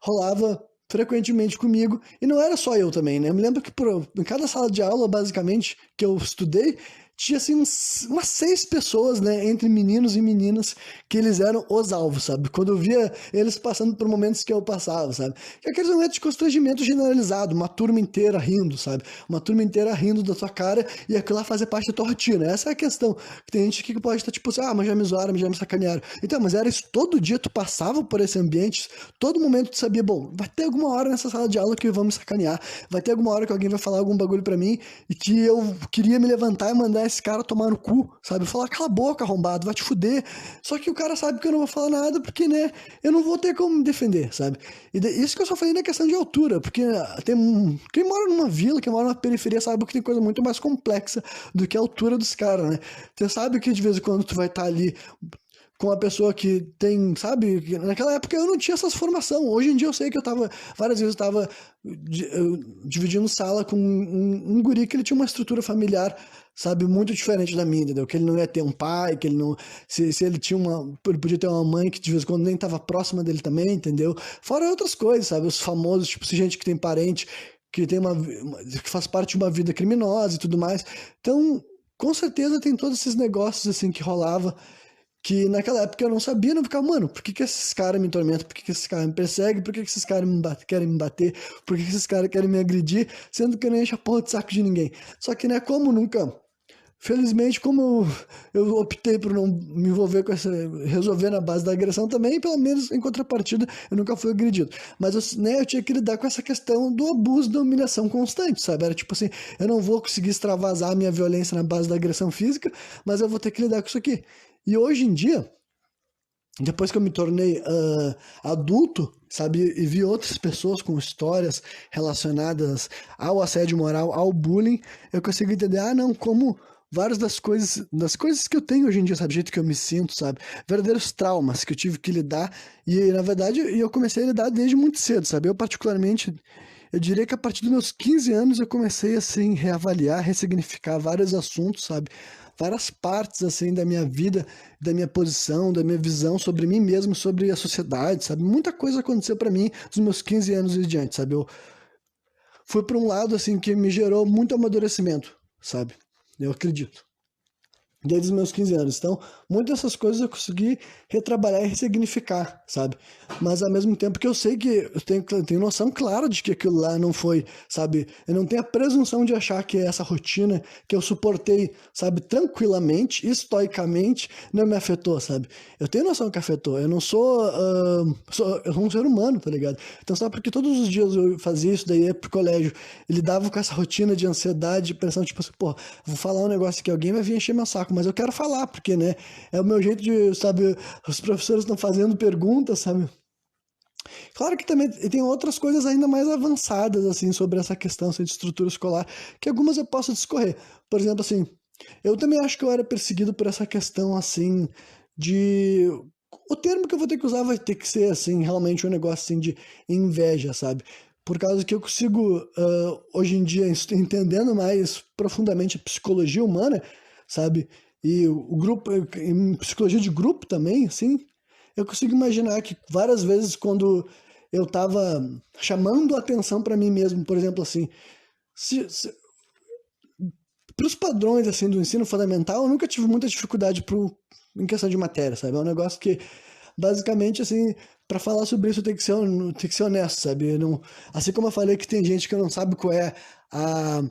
rolava frequentemente comigo. E não era só eu também, né? Eu me lembro que em cada sala de aula, basicamente, que eu estudei, tinha assim umas 6 pessoas, né, entre meninos e meninas, que eles eram os alvos, sabe? Quando eu via eles passando por momentos que eu passava, sabe? Que é aqueles momentos de constrangimento generalizado, uma turma inteira rindo, sabe? Uma turma inteira rindo da tua cara e aquilo lá fazer parte da tua rotina. Essa é a questão. Tem gente que pode estar tipo assim, mas já me zoaram, já me sacanearam. Então, mas era isso, todo dia tu passava por esse ambiente, todo momento tu sabia, bom, vai ter alguma hora nessa sala de aula que vão me sacanear, vai ter alguma hora que alguém vai falar algum bagulho pra mim e que eu queria me levantar e mandar esse cara tomar no cu, sabe? Falar, cala a boca, arrombado, vai te fuder. Só que o cara sabe que eu não vou falar nada porque, né, eu não vou ter como me defender, sabe? Isso que eu só falei na questão de altura, porque quem mora numa vila, quem mora numa periferia, sabe que tem coisa muito mais complexa do que a altura dos caras, né? Você sabe que de vez em quando tu vai estar ali com uma pessoa que tem, sabe, naquela época eu não tinha essas formação. Hoje em dia eu sei que várias vezes eu tava dividindo sala com um guri que ele tinha uma estrutura familiar, sabe, muito diferente da minha, entendeu? Que ele não ia ter um pai, que ele não, se ele tinha ele podia ter uma mãe que de vez em quando nem tava próxima dele também, entendeu? Fora outras coisas, sabe, os famosos, tipo, gente que tem parente que tem que faz parte de uma vida criminosa e tudo mais. Então, com certeza tem todos esses negócios assim que rolava que naquela época eu não sabia, não ficava, mano, por que esses caras me tormentam? Por que esses caras me perseguem? Por que esses caras querem me bater? Por que esses caras querem me agredir? Sendo que eu nem encho a porra de saco de ninguém. Só que, né, como nunca. Felizmente, como eu optei por não me envolver com resolver na base da agressão também, pelo menos em contrapartida, eu nunca fui agredido. Mas eu tinha que lidar com essa questão do abuso, da humilhação constante, sabe? Era tipo assim, eu não vou conseguir extravasar a minha violência na base da agressão física, mas eu vou ter que lidar com isso aqui. E hoje em dia, depois que eu me tornei adulto, sabe, e vi outras pessoas com histórias relacionadas ao assédio moral, ao bullying, eu consigo entender, não, como várias das coisas que eu tenho hoje em dia, sabe, do jeito que eu me sinto, sabe, verdadeiros traumas que eu tive que lidar, e na verdade eu comecei a lidar desde muito cedo, sabe, eu particularmente, eu diria que a partir dos meus 15 anos eu comecei, assim, reavaliar, ressignificar vários assuntos, sabe, várias partes, assim, da minha vida, da minha posição, da minha visão sobre mim mesmo, sobre a sociedade, sabe? Muita coisa aconteceu pra mim dos meus 15 anos e diante, sabe? Eu fui pra um lado, assim, que me gerou muito amadurecimento, sabe? Eu acredito. Desde os meus 15 anos. Então, muitas dessas coisas eu consegui retrabalhar e ressignificar, sabe? Mas ao mesmo tempo que eu sei que eu tenho noção clara de que aquilo lá não foi, sabe? Eu não tenho a presunção de achar que essa rotina que eu suportei, sabe, tranquilamente, estoicamente, não me afetou, sabe? Eu tenho noção que afetou. Eu não eu sou um ser humano, tá ligado? Então, só porque todos os dias eu fazia isso, daí ia pro colégio e lidava com essa rotina de ansiedade, pensando, tipo assim, pô, vou falar um negócio que alguém vai vir encher meu saco, mas eu quero falar, porque, né, é o meu jeito de, sabe, os professores estão fazendo perguntas, sabe? Claro que também tem outras coisas ainda mais avançadas, assim, sobre essa questão assim, de estrutura escolar, que algumas eu posso discorrer. Por exemplo, assim, eu também acho que eu era perseguido por essa questão, assim, de... O termo que eu vou ter que usar vai ter que ser, assim, realmente um negócio, assim, de inveja, sabe? Por causa que eu consigo, hoje em dia, entendendo mais profundamente a psicologia humana, sabe? E o grupo, em psicologia de grupo também, assim, eu consigo imaginar que várias vezes quando eu tava chamando a atenção para mim mesmo, por exemplo, assim, para os padrões assim do ensino fundamental, eu nunca tive muita dificuldade em questão de matéria, sabe? É um negócio que basicamente assim, para falar sobre isso tem que ser honesto, sabe? Eu não, assim como eu falei que tem gente que não sabe qual é a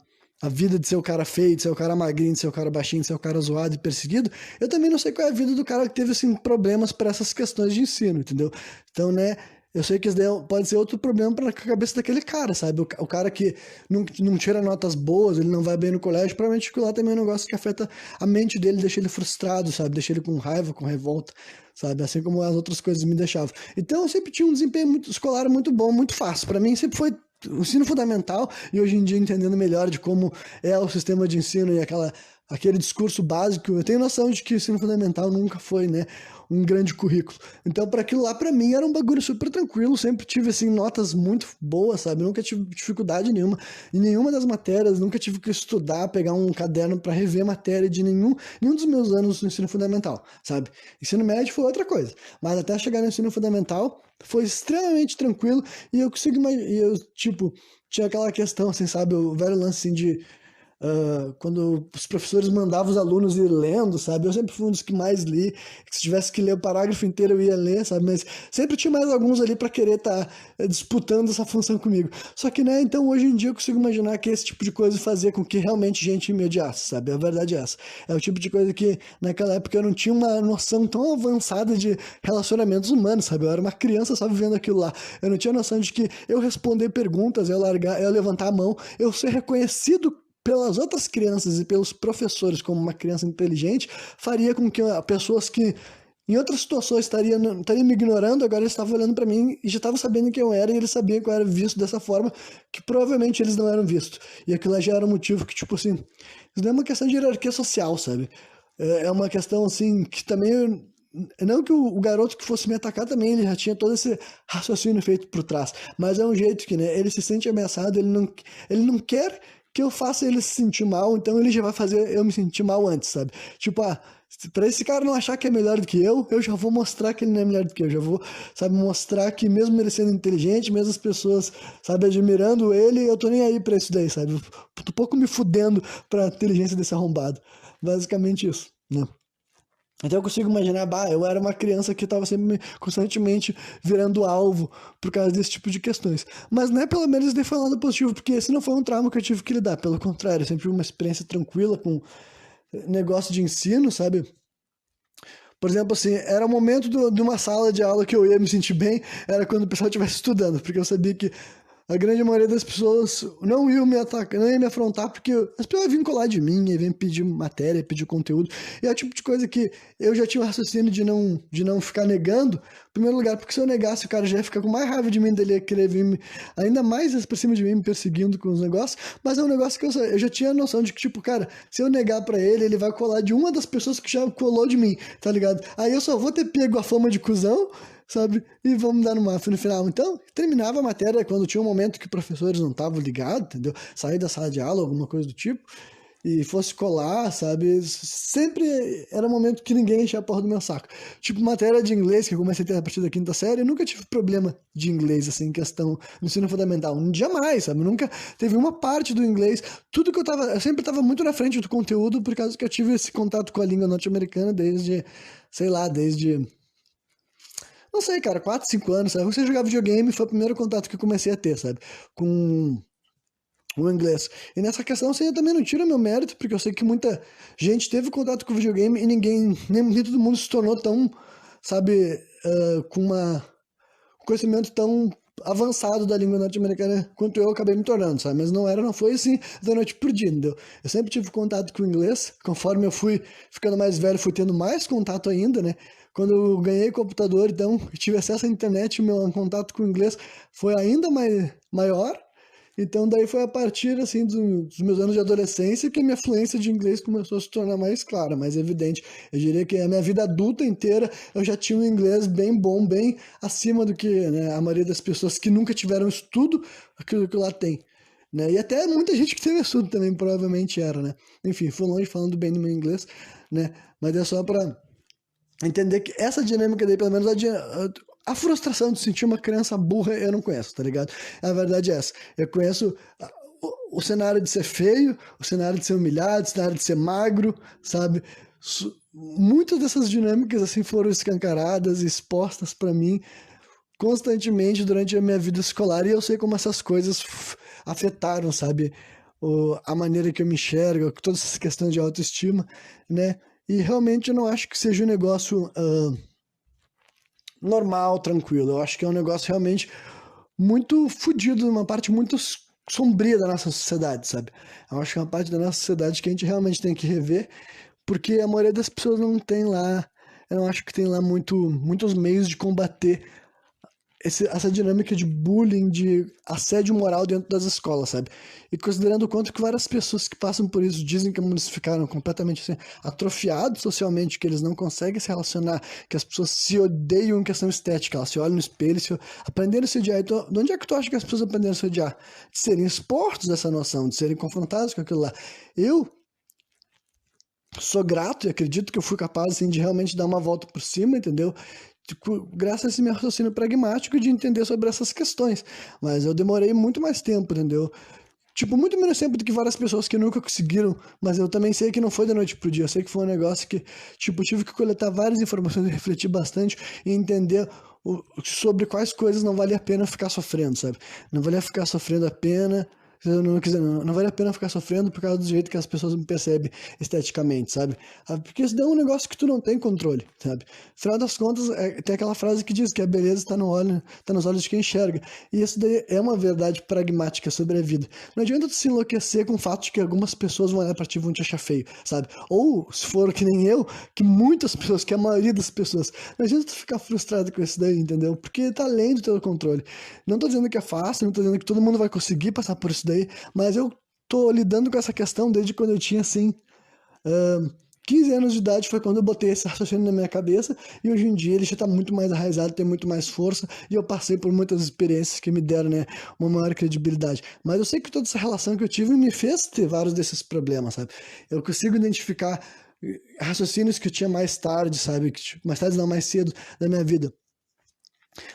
a vida de ser o cara feio, de ser o cara magrinho, de ser o cara baixinho, de ser o cara zoado e perseguido, eu também não sei qual é a vida do cara que teve, assim, problemas para essas questões de ensino, entendeu? Então, né, eu sei que isso daí pode ser outro problema para a cabeça daquele cara, sabe? O cara que não tira notas boas, ele não vai bem no colégio, provavelmente aquilo lá também é um negócio que afeta a mente dele, deixa ele frustrado, sabe? Deixa ele com raiva, com revolta, sabe? Assim como as outras coisas me deixavam. Então eu sempre tinha um desempenho escolar muito bom, muito fácil. Para mim sempre foi o ensino fundamental e hoje em dia entendendo melhor de como é o sistema de ensino e aquele discurso básico, eu tenho noção de que o ensino fundamental nunca foi, né, um grande currículo. Então, para aquilo lá, para mim, era um bagulho super tranquilo, sempre tive, assim, notas muito boas, sabe? Nunca tive dificuldade nenhuma em nenhuma das matérias, nunca tive que estudar, pegar um caderno para rever matéria de nenhum dos meus anos no ensino fundamental, sabe? Ensino médio foi outra coisa, mas até chegar no ensino fundamental foi extremamente tranquilo e eu consigo, tipo, tinha aquela questão, assim, sabe? O velho lance, assim, de quando os professores mandavam os alunos ir lendo, sabe? Eu sempre fui um dos que mais li, que se tivesse que ler o parágrafo inteiro eu ia ler, sabe? Mas sempre tinha mais alguns ali para querer estar disputando essa função comigo. Só que, né, então hoje em dia eu consigo imaginar que esse tipo de coisa fazia com que realmente gente me odiasse, sabe? A verdade é essa. É o tipo de coisa que naquela época eu não tinha uma noção tão avançada de relacionamentos humanos, sabe? Eu era uma criança só vivendo aquilo lá. Eu não tinha noção de que eu responder perguntas, eu levantar a mão, eu ser reconhecido pelas outras crianças e pelos professores como uma criança inteligente, faria com que pessoas que em outras situações estariam me ignorando, agora eles estavam olhando para mim e já estavam sabendo quem eu era e eles sabiam que eu era visto dessa forma que provavelmente eles não eram vistos. E aquilo lá já era um motivo que, tipo assim, isso não é uma questão de hierarquia social, sabe? É uma questão, assim, que também não que o garoto que fosse me atacar também, ele já tinha todo esse raciocínio feito por trás. Mas é um jeito que, né, ele se sente ameaçado, ele não quer que eu faça ele se sentir mal, então ele já vai fazer eu me sentir mal antes, sabe? Tipo, pra esse cara não achar que é melhor do que eu já vou mostrar que ele não é melhor do que eu. Já vou, sabe, mostrar que mesmo ele sendo inteligente, mesmo as pessoas, sabe, admirando ele, eu tô nem aí pra isso daí, sabe? Tô um pouco me fudendo pra inteligência desse arrombado. Basicamente isso, né? Então eu consigo imaginar, eu era uma criança que estava sempre constantemente virando alvo por causa desse tipo de questões. Mas não é pelo menos de falando positivo, porque esse não foi um trauma que eu tive que lidar. Pelo contrário, eu sempre tive uma experiência tranquila com negócio de ensino, sabe? Por exemplo, assim, era o momento de uma sala de aula que eu ia me sentir bem, era quando o pessoal estivesse estudando, porque eu sabia que a grande maioria das pessoas não iam me atacar, não iam me afrontar, porque as pessoas vinham colar de mim, e vinham pedir matéria, pedir conteúdo. E é o tipo de coisa que eu já tinha o raciocínio de não ficar negando. Em primeiro lugar, porque se eu negasse, o cara já ia ficar com mais raiva de mim, dele ia querer vir ainda mais pra cima de mim, me perseguindo com os negócios. Mas é um negócio que eu já tinha a noção de que, tipo, cara, se eu negar pra ele, ele vai colar de uma das pessoas que já colou de mim, tá ligado? Aí eu só vou ter pego a fama de cuzão, sabe? E vamos dar no MAF no final. Então, terminava a matéria quando tinha um momento que professores não estavam ligados, entendeu? Sair da sala de aula, alguma coisa do tipo, e fosse colar, sabe? Sempre era um momento que ninguém enchia a porra do meu saco. Tipo, matéria de inglês, que eu comecei a ter a partir da quinta série, eu nunca tive problema de inglês, assim, em questão no ensino fundamental. Jamais, sabe? Nunca teve uma parte do inglês. Tudo que eu sempre tava muito na frente do conteúdo, por causa que eu tive esse contato com a língua norte-americana desde, sei lá, desde não sei, cara, 4 5 anos, sabe? Você jogar videogame foi o primeiro contato que eu comecei a ter, sabe? Com o inglês. E nessa questão, assim, eu também não tiro meu mérito, porque eu sei que muita gente teve contato com o videogame e nem todo mundo se tornou tão, sabe, com um conhecimento tão avançado da língua norte-americana quanto eu acabei me tornando, sabe? Mas não foi assim da noite pro dia, entendeu? Eu sempre tive contato com o inglês, conforme eu fui ficando mais velho, fui tendo mais contato ainda, né? Quando eu ganhei computador, então, tive acesso à internet, o meu contato com o inglês foi ainda maior. Então, daí foi a partir, assim, dos meus anos de adolescência que a minha fluência de inglês começou a se tornar mais clara, mais evidente. Eu diria que a minha vida adulta inteira eu já tinha um inglês bem bom, bem acima do que, né, a maioria das pessoas que nunca tiveram estudo, aquilo que lá tem. Né? E até muita gente que teve estudo também provavelmente era, né? Enfim, fui longe falando bem do meu inglês, né? Mas é só para entender que essa dinâmica daí, pelo menos a frustração de sentir uma criança burra, eu não conheço, tá ligado? A verdade é essa. Eu conheço o cenário de ser feio, o cenário de ser humilhado, o cenário de ser magro, sabe? Muitas dessas dinâmicas assim foram escancaradas e expostas para mim constantemente durante a minha vida escolar e eu sei como essas coisas afetaram, sabe? A maneira que eu me enxergo, todas essas questões de autoestima, né? E realmente eu não acho que seja um negócio normal, tranquilo. Eu acho que é um negócio realmente muito fodido, uma parte muito sombria da nossa sociedade, sabe? Eu acho que é uma parte da nossa sociedade que a gente realmente tem que rever, porque a maioria das pessoas não tem lá, eu não acho que tem lá muitos meios de combater essa dinâmica de bullying, de assédio moral dentro das escolas, sabe? E considerando o quanto que várias pessoas que passam por isso dizem que eles ficaram completamente assim, atrofiados socialmente, que eles não conseguem se relacionar, que as pessoas se odeiam em questão estética, elas se olham no espelho, aprenderam a se odiar. Então, de onde é que tu acha que as pessoas aprenderam a se odiar? De serem expostos dessa noção, de serem confrontados com aquilo lá. Eu sou grato e acredito que eu fui capaz assim, de realmente dar uma volta por cima, entendeu? Graças a esse meu raciocínio pragmático de entender sobre essas questões. Mas eu demorei muito mais tempo, entendeu? Tipo, muito menos tempo do que várias pessoas que nunca conseguiram, mas eu também sei que não foi da noite pro dia. Eu sei que foi um negócio que, tipo, eu tive que coletar várias informações e refletir bastante e entender sobre quais coisas não valia a pena ficar sofrendo, sabe? Não valia ficar sofrendo a pena. Não, quer dizer, não vale a pena ficar sofrendo por causa do jeito que as pessoas me percebem esteticamente, sabe? Porque isso daí é um negócio que tu não tem controle, sabe? Afinal das contas, tem aquela frase que diz que a beleza está no olho, tá nos olhos de quem enxerga. E isso daí é uma verdade pragmática sobre a vida. Não adianta tu se enlouquecer com o fato de que algumas pessoas vão olhar pra ti e vão te achar feio, sabe? Ou, se for que nem eu, que muitas pessoas, que a maioria das pessoas, não adianta tu ficar frustrado com isso daí, entendeu? Porque tá além do teu controle. Não tô dizendo que é fácil, não tô dizendo que todo mundo vai conseguir passar por isso daí, mas eu tô lidando com essa questão desde quando eu tinha, assim, 15 anos de idade foi quando eu botei esse raciocínio na minha cabeça e hoje em dia ele já está muito mais arraizado, tem muito mais força e eu passei por muitas experiências que me deram, né, uma maior credibilidade. Mas eu sei que toda essa relação que eu tive me fez ter vários desses problemas, sabe? Eu consigo identificar raciocínios que eu tinha mais tarde, sabe? Mais tarde não, mais cedo na minha vida.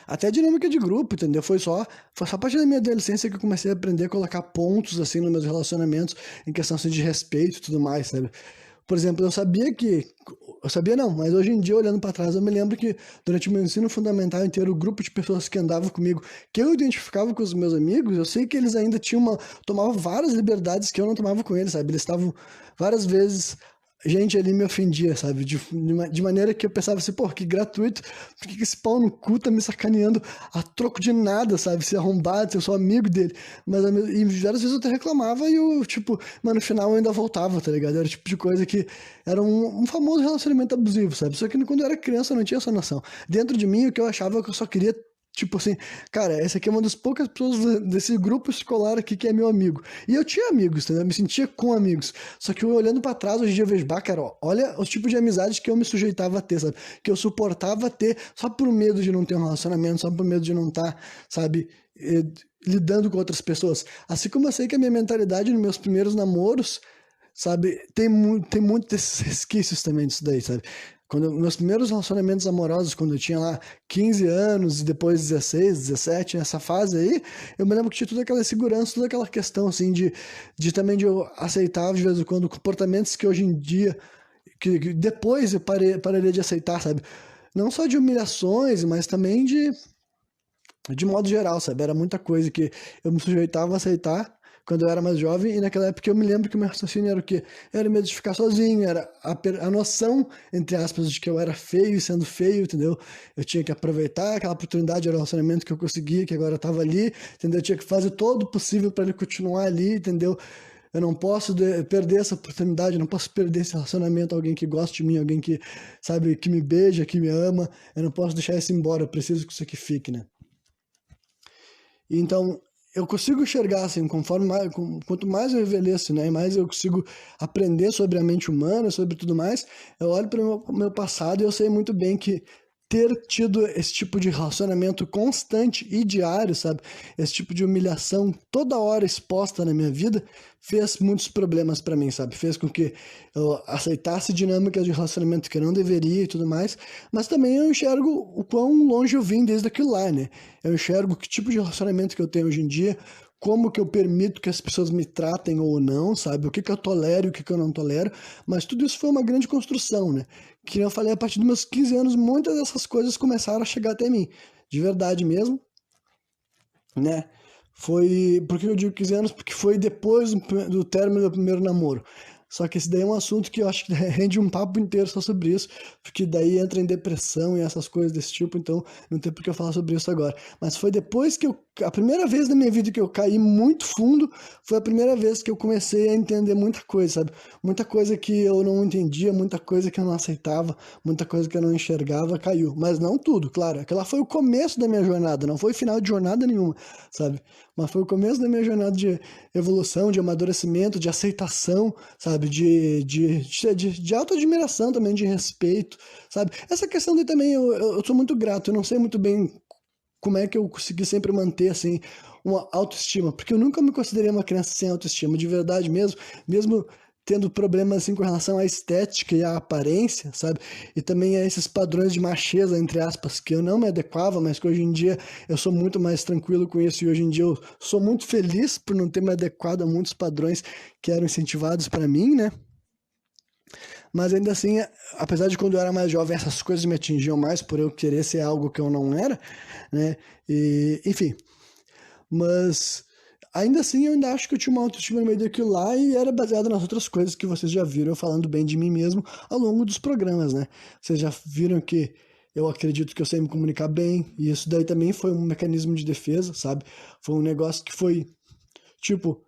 Até dinâmica de grupo, entendeu? Foi só a partir da minha adolescência que eu comecei a aprender a colocar pontos, assim, nos meus relacionamentos, em questão, assim, de respeito e tudo mais, sabe? Por exemplo, eu sabia não, mas hoje em dia, olhando para trás, eu me lembro que durante o meu ensino fundamental inteiro, o grupo de pessoas que andavam comigo, que eu identificava com os meus amigos, eu sei que eles ainda tomavam várias liberdades que eu não tomava com eles, sabe? Eles estavam várias vezes gente ali me ofendia, sabe? De maneira que eu pensava assim, pô, que gratuito, por que esse pau no cu tá me sacaneando a troco de nada, sabe? Se arrombado, se eu sou amigo dele. E várias vezes eu até reclamava e eu, tipo, mas no final eu ainda voltava, tá ligado? Era o tipo de coisa que era um famoso relacionamento abusivo, sabe? Só que quando eu era criança eu não tinha essa noção. Dentro de mim, o que eu achava é que eu só queria. Tipo assim, cara, essa aqui é uma das poucas pessoas desse grupo escolar aqui que é meu amigo. E eu tinha amigos, entendeu? Eu me sentia com amigos. Só que eu olhando pra trás, hoje em dia eu vejo, bah, cara, ó, olha o tipo de amizade que eu me sujeitava a ter, sabe? Que eu suportava ter só por medo de não ter um relacionamento, só por medo de não estar, sabe, lidando com outras pessoas. Assim como eu sei que a minha mentalidade nos meus primeiros namoros, sabe, tem muito desses resquícios também disso daí, sabe? Meus primeiros relacionamentos amorosos, quando eu tinha lá 15 anos e depois 16, 17, nessa fase aí, eu me lembro que tinha toda aquela segurança, toda aquela questão, assim, de também de eu aceitar, de vez em quando, comportamentos que hoje em dia, que depois eu pararia de aceitar, sabe? Não só de humilhações, mas também de modo geral, sabe? Era muita coisa que eu me sujeitava a aceitar quando eu era mais jovem, e naquela época eu me lembro que o meu raciocínio era o quê? Era o medo de ficar sozinho, era a noção, entre aspas, de que eu era feio e sendo feio, entendeu? Eu tinha que aproveitar aquela oportunidade, era o relacionamento que eu conseguia, que agora estava ali, entendeu? Eu tinha que fazer todo o possível para ele continuar ali, entendeu? Eu não posso perder essa oportunidade, eu não posso perder esse relacionamento, alguém que gosta de mim, alguém que, sabe, que me beija, que me ama, eu não posso deixar isso embora, eu preciso que isso aqui fique, né? Então, eu consigo enxergar assim, quanto mais eu envelheço, né, e mais eu consigo aprender sobre a mente humana, sobre tudo mais, eu olho para o meu passado e eu sei muito bem que ter tido esse tipo de relacionamento constante e diário, sabe? Esse tipo de humilhação toda hora exposta na minha vida fez muitos problemas para mim, sabe? Fez com que eu aceitasse dinâmicas de relacionamento que eu não deveria e tudo mais, mas também eu enxergo o quão longe eu vim desde aquilo lá, né? Eu enxergo que tipo de relacionamento que eu tenho hoje em dia, como que eu permito que as pessoas me tratem ou não, sabe? O que que eu tolero e o que que eu não tolero, mas tudo isso foi uma grande construção, né? Que eu falei, a partir dos meus 15 anos, muitas dessas coisas começaram a chegar até mim, de verdade mesmo, né? Foi, por que eu digo 15 anos? Porque foi depois do término do primeiro namoro. Só que esse daí é um assunto que eu acho que rende um papo inteiro só sobre isso, porque daí entra em depressão e essas coisas desse tipo, então não tem por que eu falar sobre isso agora. Mas foi depois a primeira vez na minha vida que eu caí muito fundo, foi a primeira vez que eu comecei a entender muita coisa, sabe? Muita coisa que eu não entendia, muita coisa que eu não aceitava, muita coisa que eu não enxergava, caiu. Mas não tudo, claro. Aquela foi o começo da minha jornada, não foi final de jornada nenhuma, sabe? Mas foi o começo da minha jornada de evolução, de amadurecimento, de aceitação, sabe? De autoadmiração também, de respeito, sabe? Essa questão de também, eu sou muito grato, eu não sei muito bem como é que eu consegui sempre manter, assim, uma autoestima, porque eu nunca me considerei uma criança sem autoestima, de verdade mesmo tendo problemas assim com relação à estética e à aparência, sabe? E também a esses padrões de macheza, entre aspas, que eu não me adequava, mas que hoje em dia eu sou muito mais tranquilo com isso e hoje em dia eu sou muito feliz por não ter me adequado a muitos padrões que eram incentivados para mim, né? Mas ainda assim, apesar de quando eu era mais jovem, essas coisas me atingiam mais por eu querer ser algo que eu não era, né? E, enfim, mas ainda assim eu ainda acho que eu tinha uma autoestima no meio daquilo lá e era baseado nas outras coisas que vocês já viram eu falando bem de mim mesmo ao longo dos programas, né? Vocês já viram que eu acredito que eu sei me comunicar bem e isso daí também foi um mecanismo de defesa, sabe? Foi um negócio que foi, tipo,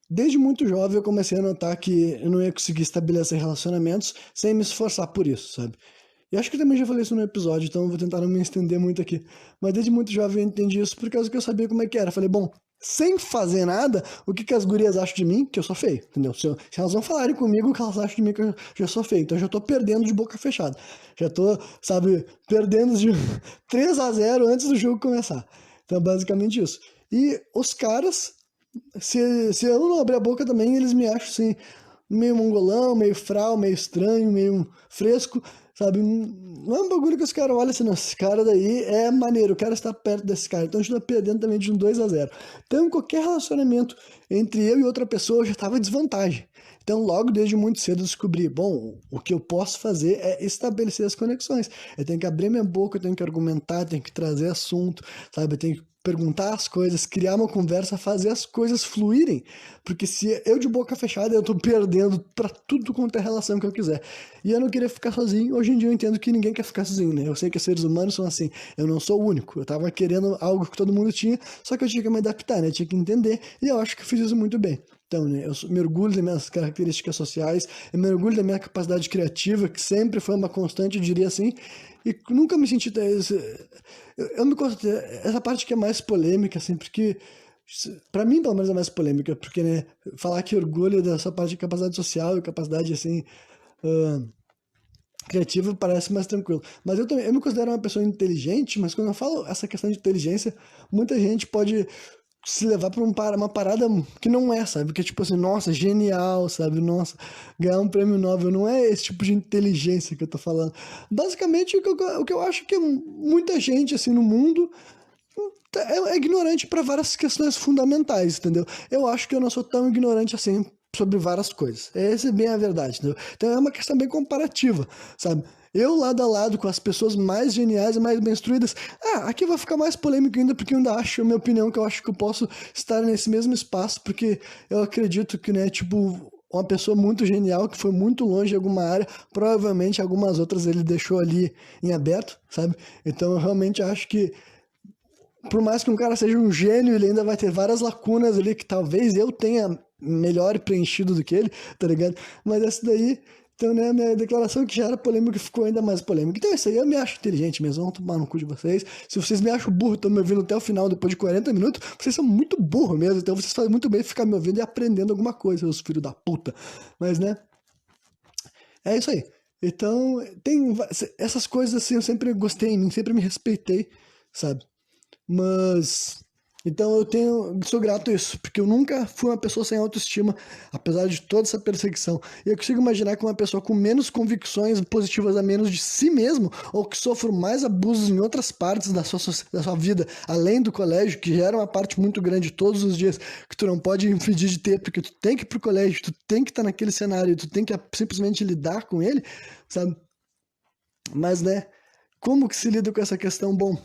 desde muito jovem eu comecei a notar que eu não ia conseguir estabelecer relacionamentos sem me esforçar por isso, sabe? E acho que eu também já falei isso no episódio, então eu vou tentar não me estender muito aqui. Mas desde muito jovem eu entendi isso por causa que eu sabia como é que era. Falei, bom, sem fazer nada, o que as gurias acham de mim? Que eu sou feio, entendeu? Se elas não falarem comigo, o que elas acham de mim que eu já sou feio. Então eu já tô perdendo de boca fechada. Já tô, sabe, perdendo de 3-0 antes do jogo começar. Então basicamente isso. E os caras, se eu não abrir a boca também, eles me acham assim, meio mongolão, meio frau, meio estranho, meio fresco, sabe? Não é um bagulho que os caras olham assim, não, esse cara daí é maneiro, o cara está perto desse cara. Então a gente tá perdendo também de um 2-0. Então qualquer relacionamento entre eu e outra pessoa já estava em desvantagem. Então logo desde muito cedo eu descobri, bom, o que eu posso fazer é estabelecer as conexões. Eu tenho que abrir minha boca, eu tenho que argumentar, eu tenho que trazer assunto, sabe? Eu tenho que perguntar as coisas, criar uma conversa, fazer as coisas fluírem. Porque se eu de boca fechada, eu tô perdendo pra tudo quanto é relação que eu quiser. E eu não queria ficar sozinho. Hoje em dia eu entendo que ninguém quer ficar sozinho, né? Eu sei que os seres humanos são assim. Eu não sou o único. Eu tava querendo algo que todo mundo tinha, só que eu tinha que me adaptar, né? Eu tinha que entender. E eu acho que eu fiz isso muito bem. Então, né, eu me orgulho das minhas características sociais, eu me orgulho da minha capacidade criativa, que sempre foi uma constante, eu diria assim, e nunca me senti... Eu me considero... Essa parte que é mais polêmica, assim, porque... Pra mim, pelo menos, é mais polêmica, porque, né, falar que orgulho dessa parte de capacidade social e capacidade, assim, criativa parece mais tranquilo. Mas eu me considero uma pessoa inteligente, mas quando eu falo essa questão de inteligência, muita gente pode se levar pra uma parada que não é, sabe? Que é tipo assim, nossa, genial, sabe? Nossa, ganhar um prêmio Nobel não é esse tipo de inteligência que eu tô falando. Basicamente, o que eu acho que muita gente, assim, no mundo é ignorante para várias questões fundamentais, entendeu? Eu acho que eu não sou tão ignorante assim sobre várias coisas. Essa é bem a verdade, entendeu? Então é uma questão bem comparativa, sabe? Eu lado a lado com as pessoas mais geniais e mais bem instruídas. Aqui vai ficar mais polêmico ainda, porque eu ainda acho, a minha opinião, que eu acho que eu posso estar nesse mesmo espaço, porque eu acredito que, né, tipo, uma pessoa muito genial, que foi muito longe em alguma área, provavelmente algumas outras ele deixou ali em aberto, sabe? Então eu realmente acho que por mais que um cara seja um gênio, ele ainda vai ter várias lacunas ali que talvez eu tenha melhor preenchido do que ele, tá ligado? Mas essa daí, então, né, a minha declaração que já era polêmica ficou ainda mais polêmica. Então é isso aí, eu me acho inteligente mesmo, vamos tomar no cu de vocês. Se vocês me acham burro, estão me ouvindo até o final, depois de 40 minutos, vocês são muito burros mesmo, então vocês fazem muito bem ficar me ouvindo e aprendendo alguma coisa, seus filhos da puta. Mas, né, é isso aí. Então, tem essas coisas assim, eu sempre gostei em mim, sempre me respeitei, sabe? Mas então sou grato a isso, porque eu nunca fui uma pessoa sem autoestima, apesar de toda essa perseguição. E eu consigo imaginar que uma pessoa com menos convicções positivas a menos de si mesmo, ou que sofre mais abusos em outras partes da sua vida, além do colégio, que já era uma parte muito grande todos os dias, que tu não pode impedir de ter, porque tu tem que ir pro colégio, tu tem que estar naquele cenário, tu tem que simplesmente lidar com ele, sabe? Mas, né, como que se lida com essa questão? Bom,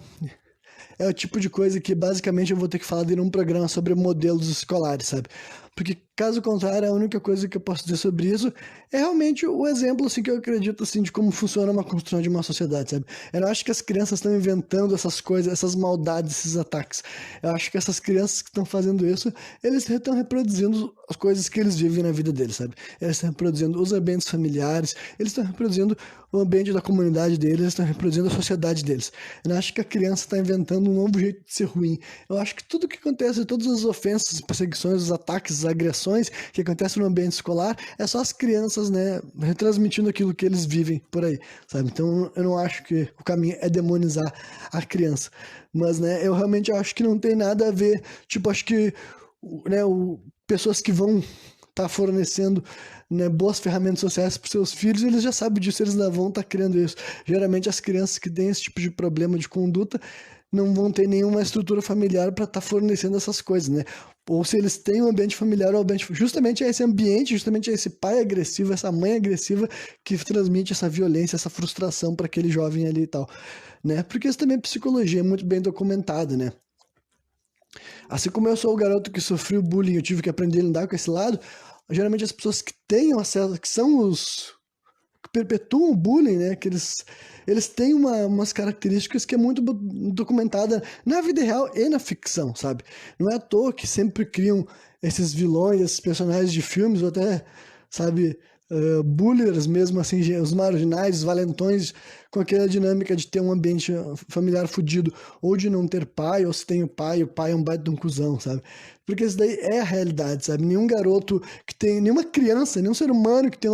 é o tipo de coisa que basicamente eu vou ter que falar em um programa sobre modelos escolares, sabe? Porque caso contrário, a única coisa que eu posso dizer sobre isso é realmente o exemplo assim que eu acredito assim de como funciona uma construção de uma sociedade, sabe? Eu não acho que as crianças estão inventando essas coisas, essas maldades, esses ataques. Eu acho que essas crianças que estão fazendo isso, eles estão reproduzindo as coisas que eles vivem na vida deles, sabe? Eles estão reproduzindo os ambientes familiares, eles estão reproduzindo o ambiente da comunidade deles, eles estão reproduzindo a sociedade deles. Eu não acho que a criança está inventando um novo jeito de ser ruim. Eu acho que tudo que acontece, todas as ofensas, perseguições, os ataques, as agressões que acontecem no ambiente escolar, é só as crianças, né, retransmitindo aquilo que eles vivem por aí, sabe? Então eu não acho que o caminho é demonizar a criança. Mas, né, eu realmente acho que não tem nada a ver, tipo, acho que, né, pessoas que vão tá fornecendo, né, boas ferramentas sociais para seus filhos, eles já sabem disso, eles não vão estar criando isso. Geralmente as crianças que têm esse tipo de problema de conduta não vão ter nenhuma estrutura familiar para estar fornecendo essas coisas, né? Ou se eles têm um ambiente familiar, justamente é esse ambiente, justamente é esse pai agressivo, essa mãe agressiva que transmite essa violência, essa frustração para aquele jovem ali e tal, né? Porque isso também é psicologia, é muito bem documentada, né? Assim como eu sou o garoto que sofreu bullying, eu tive que aprender a lidar com esse lado, geralmente as pessoas que têm acesso, que são os que perpetuam o bullying, né? Que eles têm umas características que é muito documentada na vida real e na ficção, sabe? Não é à toa que sempre criam esses vilões, esses personagens de filmes, ou até, sabe, bullies mesmo, assim, os marginais, os valentões, com aquela dinâmica de ter um ambiente familiar fudido, ou de não ter pai, ou se tem o pai é um baita de um cuzão, sabe? Porque isso daí é a realidade, sabe? Nenhum garoto que tem, nenhuma criança, nenhum ser humano que tem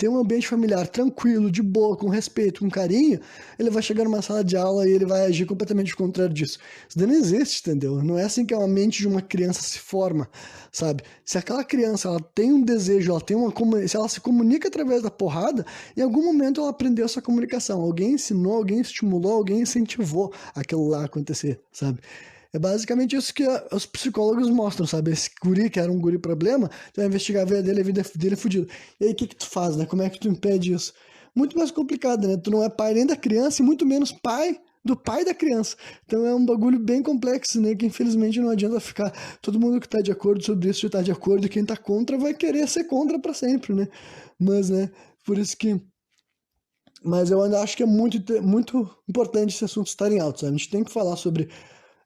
um ambiente familiar tranquilo, de boa, com respeito, com carinho, ele vai chegar numa sala de aula e ele vai agir completamente ao contrário disso. Isso daí não existe, entendeu? Não é assim que a mente de uma criança se forma, sabe? Se aquela criança, ela tem um desejo, se ela se comunica através da porrada, em algum momento ela aprendeu essa comunicação. Alguém ensinou, alguém estimulou, alguém incentivou aquilo lá a acontecer, sabe? É basicamente isso que os psicólogos mostram, sabe? Esse guri, que era um guri problema, tu vai investigar a vida dele é fudido. E aí, o que tu faz, né? Como é que tu impede isso? Muito mais complicado, né? Tu não é pai nem da criança e muito menos pai do pai da criança. Então é um bagulho bem complexo, né? Que infelizmente não adianta ficar todo mundo que tá de acordo sobre isso, tá de acordo, e quem tá contra vai querer ser contra pra sempre, né? Mas, né? Por isso que... Mas eu ainda acho que é muito importante esse assunto estar em alto, sabe? A gente tem que falar sobre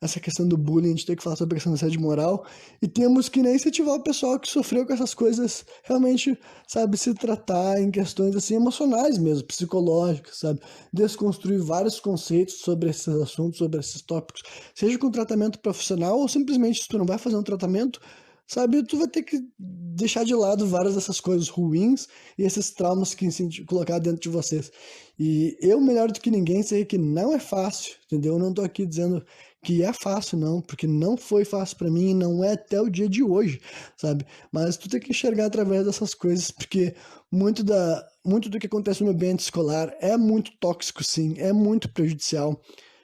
essa questão do bullying, a gente tem que falar sobre a questão da assédio moral, e temos que, né, incentivar o pessoal que sofreu com essas coisas realmente, sabe, se tratar em questões, assim, emocionais mesmo, psicológicas, sabe, desconstruir vários conceitos sobre esses assuntos, sobre esses tópicos, seja com tratamento profissional ou simplesmente se tu não vai fazer um tratamento, sabe, tu vai ter que deixar de lado várias dessas coisas ruins e esses traumas que colocar dentro de vocês. E eu, melhor do que ninguém, sei que não é fácil, entendeu? Eu não tô aqui dizendo que é fácil, não, porque não foi fácil para mim e não é até o dia de hoje, sabe? Mas tu tem que enxergar através dessas coisas, porque muito do que acontece no ambiente escolar é muito tóxico, sim, é muito prejudicial.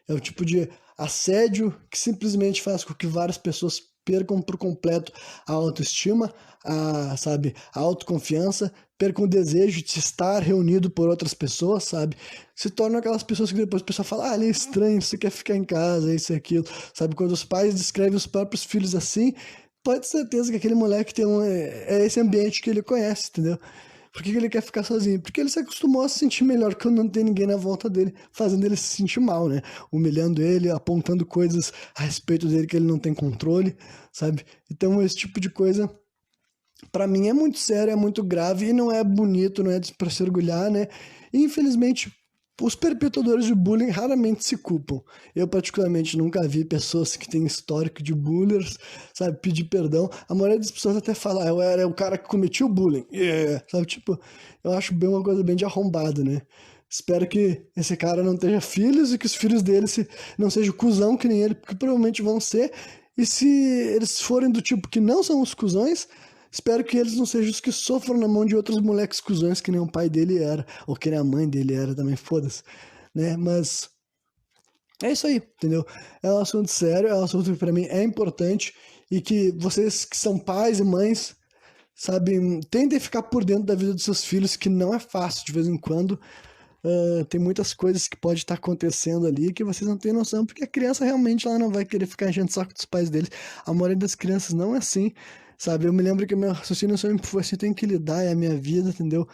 É o tipo de assédio que simplesmente faz com que várias pessoas percam por completo a autoestima, sabe, a autoconfiança, percam o desejo de estar reunido por outras pessoas, sabe? Se tornam aquelas pessoas que depois o pessoal fala, ele é estranho, você quer ficar em casa, isso e aquilo, sabe? Quando os pais descrevem os próprios filhos assim, pode ter certeza que aquele moleque é esse ambiente que ele conhece, entendeu? Por que ele quer ficar sozinho? Porque ele se acostumou a se sentir melhor quando não tem ninguém na volta dele, fazendo ele se sentir mal, né? Humilhando ele, apontando coisas a respeito dele que ele não tem controle, sabe? Então, esse tipo de coisa, pra mim, é muito sério, é muito grave e não é bonito, não é pra se orgulhar, né? E, infelizmente, os perpetuadores de bullying raramente se culpam. Eu, particularmente, nunca vi pessoas que têm histórico de bullies, sabe, pedir perdão. A maioria das pessoas até fala, eu era o cara que cometia o bullying. Yeah. Sabe, tipo, eu acho bem uma coisa bem de arrombado, né? Espero que esse cara não tenha filhos e que os filhos dele não sejam cuzão que nem ele, porque provavelmente vão ser. E se eles forem do tipo que não são os cuzões, espero que eles não sejam os que sofram na mão de outros moleques cuzões que nem o pai dele era, ou que nem a mãe dele era também, foda-se, né? Mas é isso aí, entendeu? É um assunto sério, é um assunto que pra mim é importante e que vocês que são pais e mães, sabe, tentem ficar por dentro da vida dos seus filhos, que não é fácil de vez em quando. Tem muitas coisas que pode estar acontecendo ali que vocês não têm noção, porque a criança realmente ela não vai querer ficar enchendo o saco dos pais deles. A maioria das crianças não é assim, sabe? Eu me lembro que meu raciocínio sempre foi assim, eu tenho que lidar, é a minha vida, entendeu?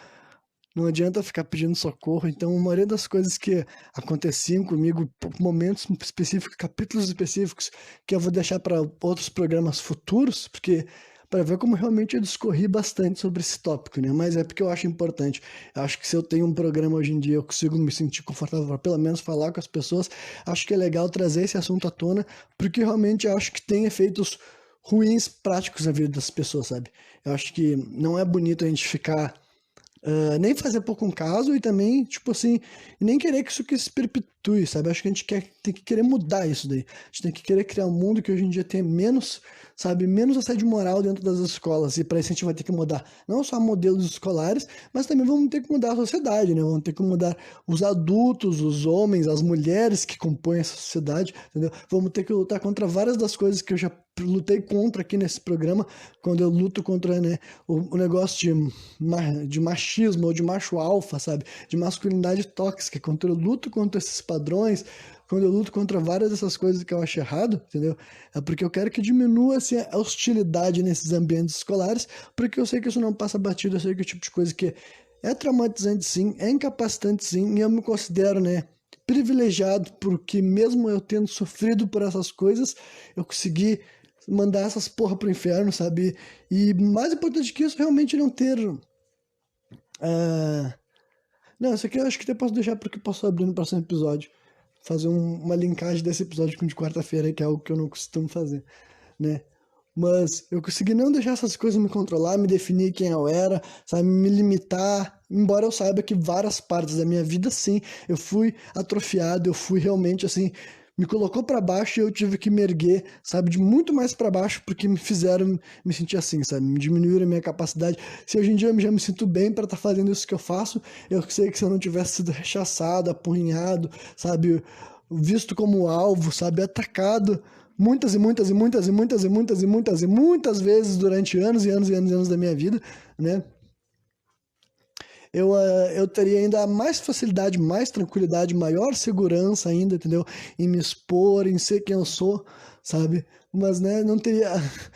Não adianta ficar pedindo socorro. Então, a maioria das coisas que aconteciam comigo, momentos específicos, capítulos específicos, que eu vou deixar para outros programas futuros, porque para ver como realmente eu discorri bastante sobre esse tópico, né? Mas é porque eu acho importante. Eu acho que se eu tenho um programa hoje em dia, eu consigo me sentir confortável para pelo menos falar com as pessoas. Acho que é legal trazer esse assunto à tona, porque realmente eu acho que tem efeitos ruins práticos na vida das pessoas, sabe? Eu acho que não é bonito a gente ficar nem fazer pouco um caso e também, tipo assim, nem querer que isso que se perpetue, sabe? Acho que a gente tem que querer mudar isso daí. A gente tem que querer criar um mundo que hoje em dia tenha menos, sabe, menos assédio moral dentro das escolas. E para isso a gente vai ter que mudar não só modelos escolares, mas também vamos ter que mudar a sociedade, né? Vamos ter que mudar os adultos, os homens, as mulheres que compõem essa sociedade, entendeu? Vamos ter que lutar contra várias das coisas que eu já lutei contra aqui nesse programa, quando eu luto contra, né, o negócio de machismo ou de macho alfa, sabe? De masculinidade tóxica, quando eu luto contra esses padrões, quando eu luto contra várias dessas coisas que eu acho errado, entendeu? É porque eu quero que diminua assim, a hostilidade nesses ambientes escolares, porque eu sei que isso não passa batido, eu sei que é o tipo de coisa que é traumatizante sim, é incapacitante sim, e eu me considero, né, privilegiado porque mesmo eu tendo sofrido por essas coisas, eu consegui mandar essas porra pro inferno, sabe? E mais importante que isso, realmente não ter. ah, Não, isso aqui eu acho que até posso deixar porque eu posso abrir no próximo episódio. Fazer uma linkagem desse episódio com o de quarta-feira, que é algo que eu não costumo fazer, né? Mas eu consegui não deixar essas coisas me controlar, me definir quem eu era, sabe? Me limitar. Embora eu saiba que várias partes da minha vida, sim, eu fui atrofiado, eu fui realmente assim, me colocou pra baixo e eu tive que me erguer, sabe? De muito mais pra baixo porque me fizeram me sentir assim, sabe? Me diminuíram a minha capacidade. Se hoje em dia eu já me sinto bem pra estar fazendo isso que eu faço, eu sei que se eu não tivesse sido rechaçado, apurrinhado, sabe? Visto como alvo, sabe? Atacado muitas e muitas e muitas e muitas e muitas e muitas e muitas vezes durante anos e anos e anos e anos da minha vida, né? Eu teria ainda mais facilidade, mais tranquilidade, maior segurança ainda, entendeu? Em me expor, em ser quem eu sou, sabe? Mas, né, não teria,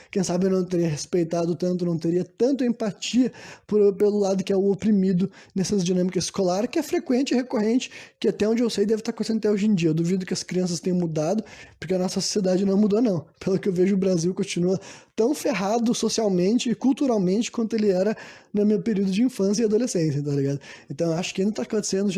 quem sabe eu não teria respeitado tanto, não teria tanto empatia pelo lado que é o oprimido nessas dinâmicas escolares, que é frequente e recorrente, que até onde eu sei deve estar acontecendo até hoje em dia. Eu duvido que as crianças tenham mudado, porque a nossa sociedade não mudou, não. Pelo que eu vejo, o Brasil continua tão ferrado socialmente e culturalmente quanto ele era no meu período de infância e adolescência, tá ligado? Então eu acho que ainda tá acontecendo,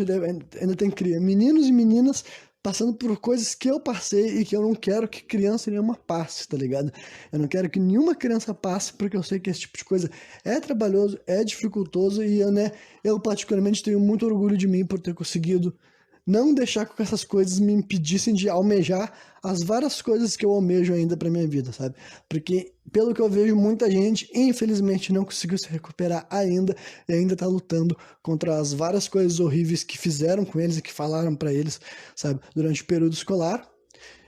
ainda tem meninos e meninas passando por coisas que eu passei e que eu não quero que criança nenhuma passe, tá ligado? Eu não quero que nenhuma criança passe, porque eu sei que esse tipo de coisa é trabalhoso, é dificultoso e eu, né, eu particularmente tenho muito orgulho de mim por ter conseguido não deixar que essas coisas me impedissem de almejar as várias coisas que eu almejo ainda para minha vida, sabe? Porque, pelo que eu vejo, muita gente, infelizmente, não conseguiu se recuperar ainda e ainda tá lutando contra as várias coisas horríveis que fizeram com eles e que falaram para eles, sabe? Durante o período escolar.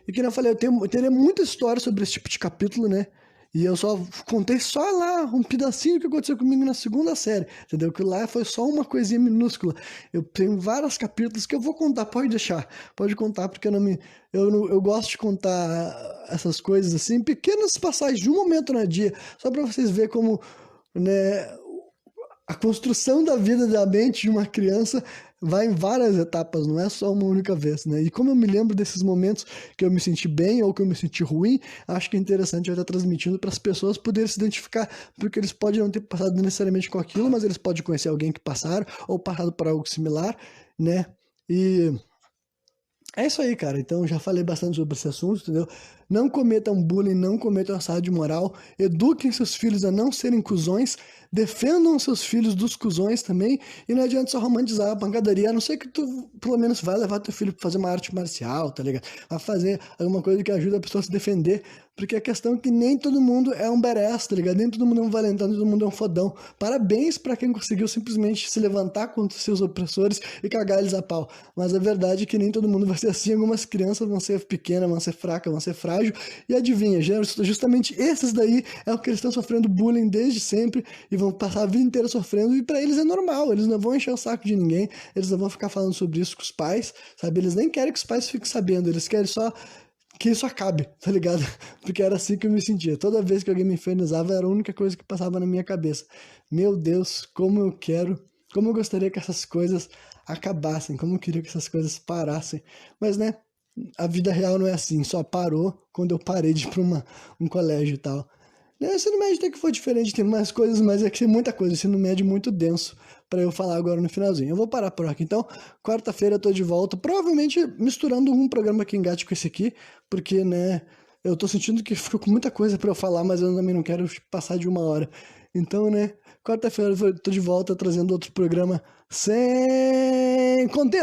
E que nem eu falei, eu teria muita história sobre esse tipo de capítulo, né? E eu só contei só lá um pedacinho que aconteceu comigo na segunda série, entendeu? Que lá foi só uma coisinha minúscula. Eu tenho vários capítulos que eu vou contar, pode deixar, pode contar, porque eu não me, eu, não- eu gosto de contar essas coisas assim, pequenas passagens de um momento no dia, só para vocês verem como, né, a construção da vida da mente de uma criança vai em várias etapas, não é só uma única vez, né? E como eu me lembro desses momentos que eu me senti bem ou que eu me senti ruim, acho que é interessante eu estar transmitindo para as pessoas poderem se identificar, porque eles podem não ter passado necessariamente com aquilo, mas eles podem conhecer alguém que passaram ou passado por algo similar, né? E é isso aí, cara. Então, já falei bastante sobre esse assunto, entendeu? Não cometam bullying, não cometam assédio moral, eduquem seus filhos a não serem cuzões, defendam seus filhos dos cuzões também, e não adianta só romantizar a pancadaria, a não ser que tu, pelo menos, vai levar teu filho pra fazer uma arte marcial, tá ligado? Vai fazer alguma coisa que ajuda a pessoa a se defender, porque a questão é que nem todo mundo é um badass, tá ligado? Nem todo mundo é um valentão, nem todo mundo é um fodão. Parabéns pra quem conseguiu simplesmente se levantar contra os seus opressores e cagar eles a pau. Mas a verdade é que nem todo mundo vai ser assim. Algumas crianças vão ser pequenas, vão ser fracas, vão ser frágeis. E adivinha, justamente esses daí é o que eles estão sofrendo bullying desde sempre e vão passar a vida inteira sofrendo. E pra eles é normal, eles não vão encher o saco de ninguém, eles não vão ficar falando sobre isso com os pais, sabe? Eles nem querem que os pais fiquem sabendo, eles querem só que isso acabe, tá ligado? Porque era assim que eu me sentia. Toda vez que alguém me infernizava, era a única coisa que passava na minha cabeça. Meu Deus, como eu quero, como eu gostaria que essas coisas acabassem, como eu queria que essas coisas parassem. Mas, né, a vida real não é assim, só parou quando eu parei de ir pra um colégio e tal. O ensino médio até que foi diferente, tem mais coisas, mas é que tem muita coisa. O ensino médio muito denso para eu falar agora no finalzinho. Eu vou parar por aqui. Então, quarta-feira eu tô de volta, provavelmente misturando um programa que engate com esse aqui, porque, né, Eu tô sentindo que ficou com muita coisa pra eu falar, mas eu também não quero passar de 1 hora. Então, né, quarta-feira eu tô de volta trazendo outro programa sem contexto.